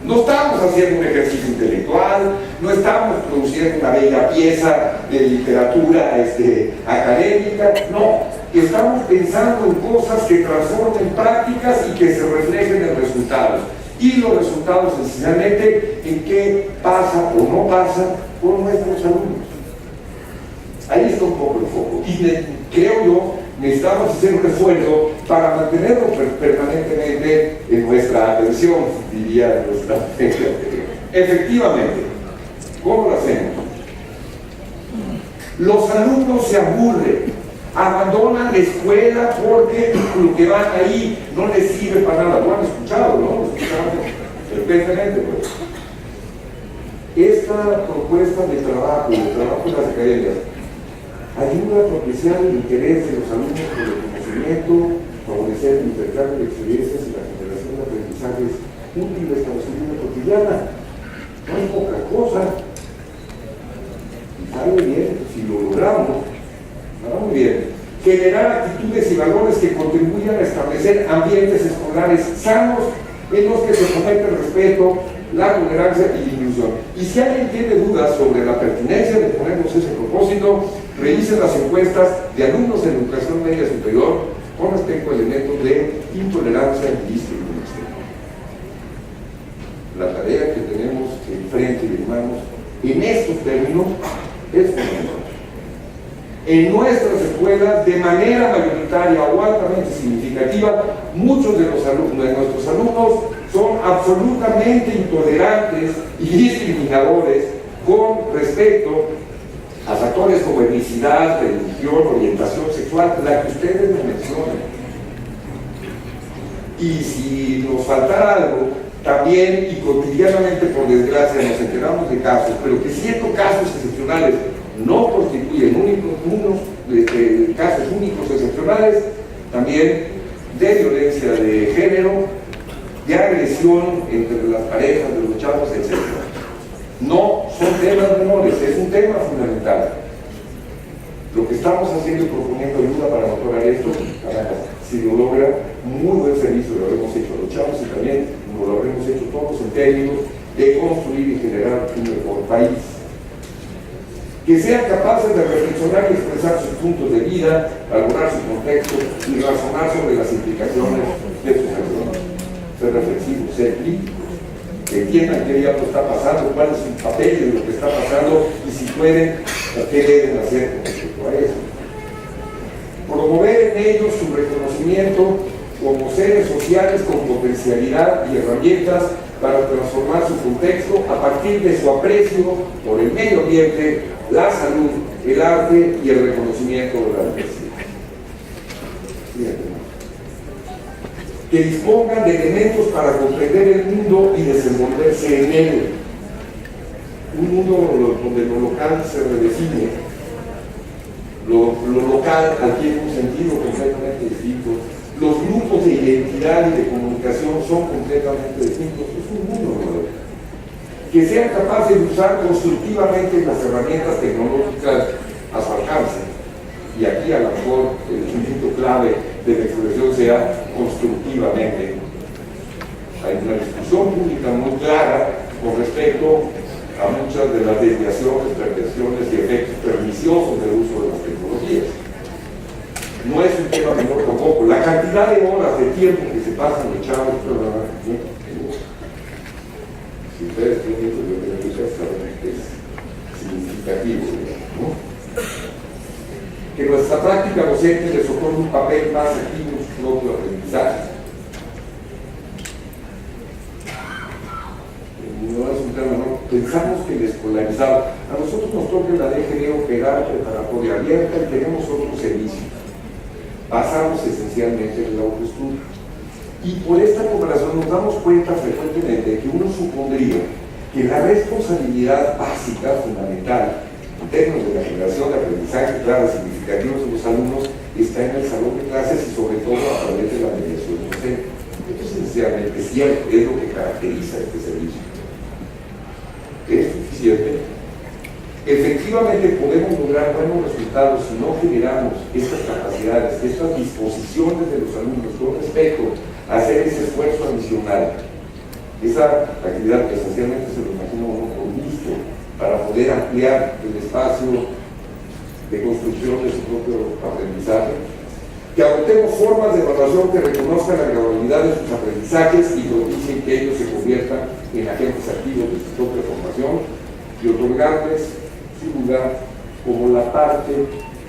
No estamos haciendo un ejercicio intelectual, no estamos produciendo una bella pieza de literatura académica, no, estamos pensando en cosas que transformen prácticas y que se reflejen en resultados. Y los resultados sencillamente en qué pasa o no pasa con nuestros alumnos. Ahí está un poco el foco. Y creo yo, necesitamos hacer un esfuerzo para mantenerlo permanentemente en nuestra atención, diría nuestra atención. Efectivamente, ¿cómo lo hacemos? Los alumnos se aburren, abandonan la escuela porque lo que van ahí no les sirve para nada. Lo han escuchado, ¿no? Lo escuchamos perfectamente, pues. Esta propuesta de trabajo en las academias, ayuda a propiciar el interés de los alumnos por el conocimiento, favorecer el intercambio de experiencias y la generación de aprendizajes útiles para su vida cotidiana. No es poca cosa. Y sale bien, si lo logramos, va muy bien. Generar actitudes y valores que contribuyan a establecer ambientes escolares sanos en los que se fomenta el respeto, la tolerancia y la inclusión. Y si alguien tiene dudas sobre la pertinencia de ponernos ese propósito, revisen las encuestas de alumnos en educación media superior con respecto a elementos de intolerancia y discriminación. La tarea que tenemos enfrente y en manos en estos términos es fundamental. En nuestras escuelas, de manera mayoritaria o altamente significativa, muchos de nuestros alumnos son absolutamente intolerantes y discriminadores con respecto a factores como etnicidad, religión, orientación sexual, la que ustedes me mencionan. Y si nos faltara algo, también y cotidianamente, por desgracia, nos enteramos de casos, pero que ciertos casos excepcionales no constituyen casos únicos excepcionales, también de violencia de género, de agresión entre las parejas de los chavos, etc. No son temas menores, es un tema fundamental. Lo que estamos haciendo y proponiendo ayuda para mejorar esto, si lo logra, muy buen servicio lo habremos hecho a los chavos y también lo habremos hecho todos en términos de construir y generar un mejor país. Que sean capaces de reflexionar y expresar sus puntos de vida, valorar su contexto y razonar sobre las implicaciones de sus acciones. Ser reflexivos, ser críticos, que entiendan qué diablo está pasando, cuál es su papel de lo que está pasando y si pueden, qué deben hacer con respecto a eso. Promover en ellos su reconocimiento como seres sociales con potencialidad y herramientas para transformar su contexto a partir de su aprecio por el medio ambiente, la salud, el arte y el reconocimiento de la diversidad. Que dispongan de elementos para comprender el mundo y desenvolverse en él. Un mundo donde lo local se redefine, lo local adquiere un sentido completamente distinto, los grupos de identidad y de comunicación son completamente distintos, es un mundo nuevo. Que sean capaces de usar constructivamente las herramientas tecnológicas a su alcance. Y aquí a lo mejor el punto clave de la expresión sea constructivamente. Hay una discusión pública muy clara con respecto a muchas de las desviaciones, perversiones y efectos perniciosos del uso de las tecnologías. No es un tema menor tampoco. La cantidad de horas de tiempo que se pasan los chavos, si ustedes tienen eso, yo creo que es significativo, ¿no? Que nuestra práctica docente les otorgue un papel más activo en su propio aprendizaje. No es un tema, ¿no? Pensamos que el escolarizado, a nosotros nos toca la DGD operar preparatoria abierta y tenemos otros servicios. Basamos esencialmente en el autoestudio. Y por esta comparación nos damos cuenta frecuentemente que uno supondría que la responsabilidad básica, fundamental, en términos de la generación de aprendizaje claros, significativos de los alumnos, está en el salón de clases y sobre todo a través de la mediación docente. Esto es esencialmente cierto, es lo que caracteriza este servicio. ¿Es suficiente? Efectivamente, efectivamente podemos lograr buenos resultados si no generamos estas capacidades, estas disposiciones de los alumnos con respecto a hacer ese esfuerzo adicional. Esa actividad que esencialmente se lo imagina uno con gusto para poder ampliar el espacio de construcción de su propio aprendizaje, que adoptemos formas de evaluación que reconozcan la gradualidad de sus aprendizajes y propicien que ellos se conviertan en agentes activos de su propia formación y otorgarles, sin duda, como la parte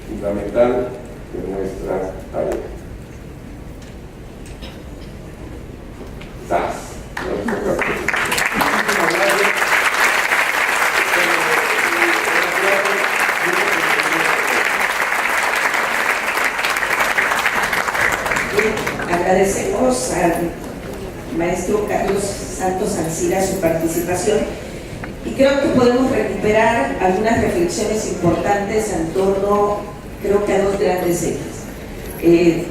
fundamental de nuestra tarea. ¡Sas!
Agradecemos al maestro Carlos Santos Ancira su participación y creo que podemos recuperar algunas reflexiones importantes en torno, creo que a dos grandes ejes.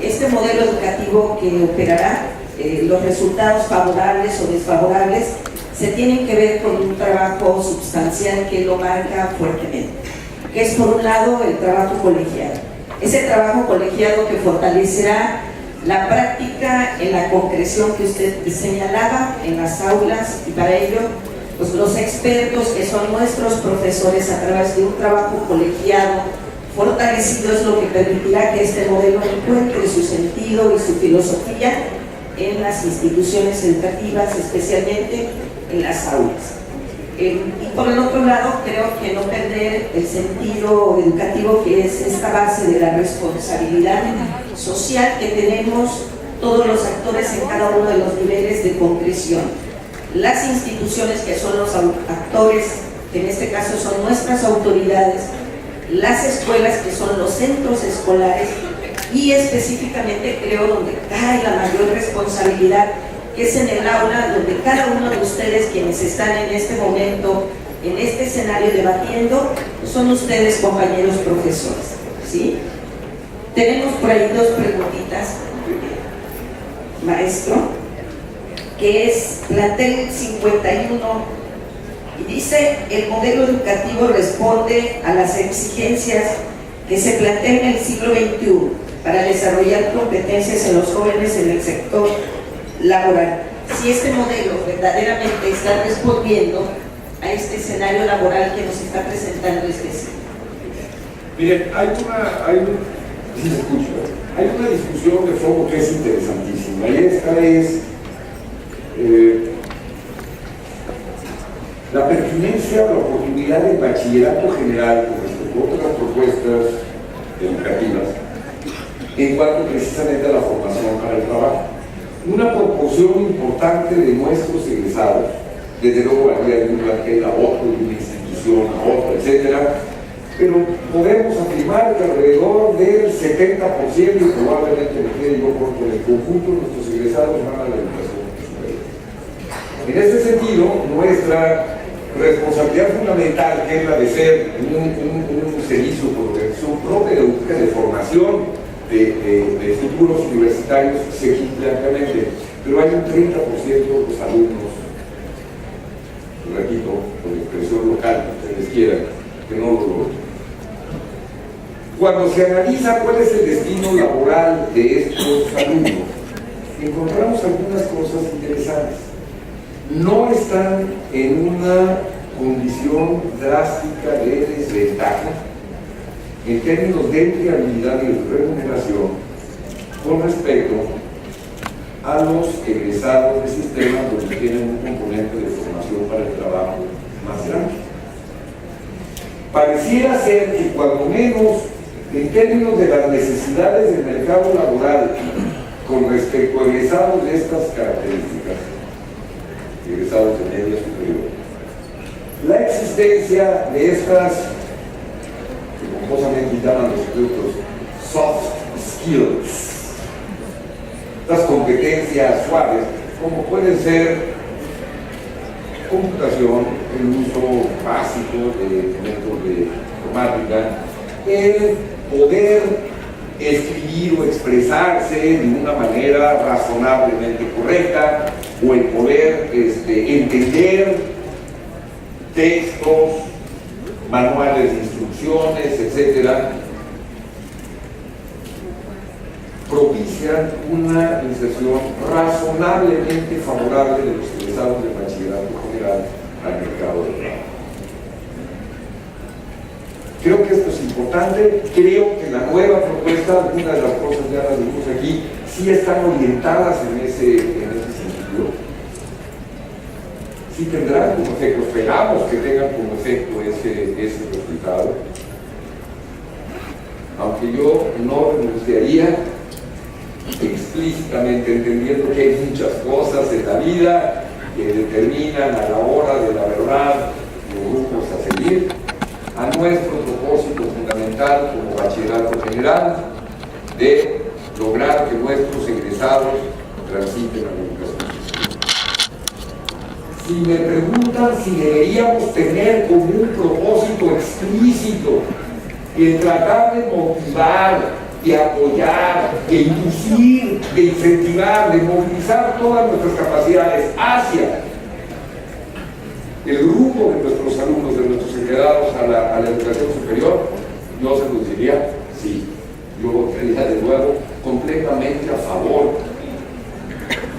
Este modelo educativo que operará, los resultados favorables o desfavorables, se tienen que ver con un trabajo sustancial que lo marca fuertemente, que es por un lado el trabajo colegiado. Ese trabajo colegiado que fortalecerá la práctica en la concreción que usted señalaba en las aulas, y para ello pues los expertos que son nuestros profesores a través de un trabajo colegiado fortalecido es lo que permitirá que este modelo encuentre su sentido y su filosofía en las instituciones educativas, especialmente en las aulas. Y por el otro lado, creo que no perder el sentido educativo, que es esta base de la responsabilidad social que tenemos todos los actores en cada uno de los niveles de concreción. Las instituciones, que son los actores, que en este caso son nuestras autoridades, las escuelas, que son los centros escolares, y específicamente creo donde cae la mayor responsabilidad, que es en el aula, donde cada uno de ustedes quienes están en este momento, en este escenario debatiendo, son ustedes, compañeros profesores, ¿sí? Tenemos por ahí dos preguntitas, maestro, que es plantel 51, y dice: el modelo educativo responde a las exigencias que se plantean en el siglo XXI para desarrollar competencias en los jóvenes en el sector laboral. Si este modelo verdaderamente está respondiendo a este escenario laboral que nos está presentando este siglo.
Miren, hay una discusión de fondo que es interesantísima, y esta es la pertinencia o la oportunidad del bachillerato general con respecto a otras propuestas educativas en cuanto precisamente a la formación para el trabajo. Una proporción importante de nuestros egresados, desde luego varía de un plantel a otro, de una institución a otra, etcétera, pero podemos afirmar que alrededor del 70%, y probablemente me quede yo corto, en el conjunto de nuestros egresados van a la educación superior. En este sentido, nuestra responsabilidad fundamental, que es la de ser un servicio con organización propia de formación de futuros universitarios, se cumple ampliamente, pero hay un 30% de los alumnos, repito, con expresión local, que ustedes quieran, que no lo logran. Cuando se analiza cuál es el destino laboral de estos alumnos, encontramos algunas cosas interesantes. No están en una condición drástica de desventaja en términos de empleabilidad y de remuneración con respecto a los egresados de sistemas donde tienen un componente de formación para el trabajo más grande. Pareciera ser que cuando menos en términos de las necesidades del mercado laboral con respecto a egresados de estas características, egresados de media superior, la existencia de estas, que pomposamente llaman los institutos, soft skills, estas competencias suaves, como pueden ser computación, el uso básico de elementos de informática, el poder escribir o expresarse de una manera razonablemente correcta, o el poder entender textos manuales de instrucciones, etcétera, propician una inserción razonablemente favorable de los egresados del bachillerato general al mercado de trabajo. Creo que esto es importante. Creo que la nueva propuesta, algunas de las cosas ya las vimos aquí, sí están orientadas en ese sentido. Sí tendrán como efecto, esperamos que tengan como efecto ese resultado. Aunque yo no renunciaría explícitamente, entendiendo que hay muchas cosas en la vida que determinan a la hora de la verdad los grupos a seguir, a nuestro propósito fundamental como bachillerato general de lograr que nuestros egresados transiten a la educación. Si me preguntan si deberíamos tener como un propósito explícito el tratar de motivar, de apoyar, de inducir, de incentivar, de movilizar todas nuestras capacidades hacia el grupo de nuestros alumnos, de nuestros egresados a la educación superior, yo se los diría, sí, yo estaría de nuevo completamente a favor.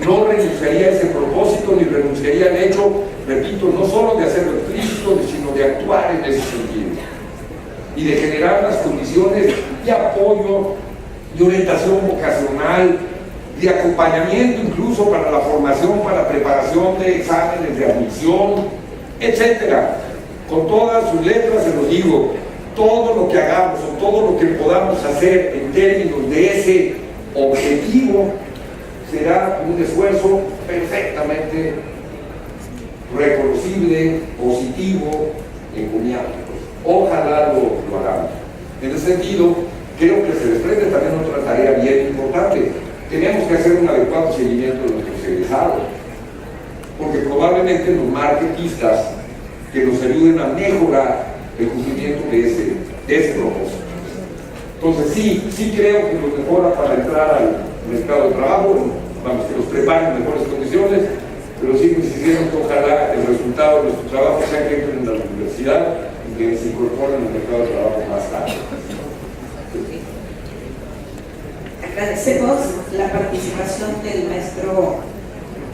No renunciaría a ese propósito, ni renunciaría al hecho, repito, no solo de hacerlo explícito, sino de actuar en ese sentido y de generar las condiciones de apoyo, de orientación vocacional, de acompañamiento incluso para la formación, para la preparación de exámenes de admisión, etcétera. Con todas sus letras se los digo, todo lo que hagamos o todo lo que podamos hacer en términos de ese objetivo será un esfuerzo perfectamente reconocible, positivo, encomiable. Ojalá lo hagamos. En ese sentido, creo que se desprende también otra tarea bien importante. Tenemos que hacer un adecuado seguimiento de nuestros egresados, porque probablemente nos marque pistas que nos ayuden a mejorar el cumplimiento de ese propósito. Entonces sí creo que nos mejora para entrar al mercado de trabajo, vamos, que los preparen en mejores condiciones, pero sí insistimos que ojalá el resultado de nuestro trabajo sea que entren en la universidad y que se incorporen al mercado de trabajo más tarde.
Agradecemos la participación del maestro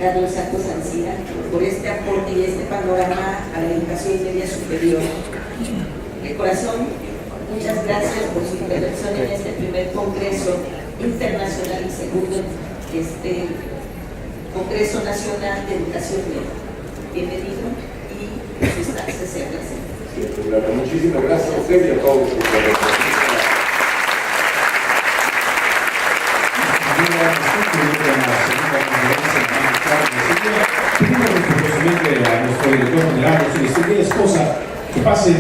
Carlos Santos Ancira por este aporte y este panorama a la educación media superior. De corazón, muchas gracias por su intervención en este primer Congreso Internacional y segundo Congreso Nacional de Educación Media. Bienvenido y su estancia sea presente.
Muchísimas gracias a usted y a todos.
A nuestro director general, su distinguida esposa, que pasen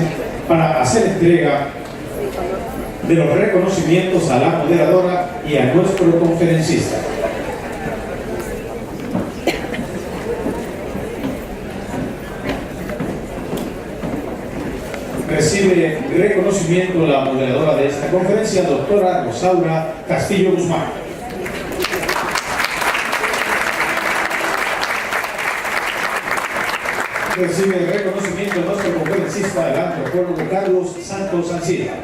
para hacer entrega de los reconocimientos a la moderadora y a nuestro conferencista. Recibe reconocimiento la moderadora de esta conferencia, doctora Rosaura Castillo Guzmán. Recibe el reconocimiento de nuestro conferencista, el antropólogo Carlos Santos Ancira.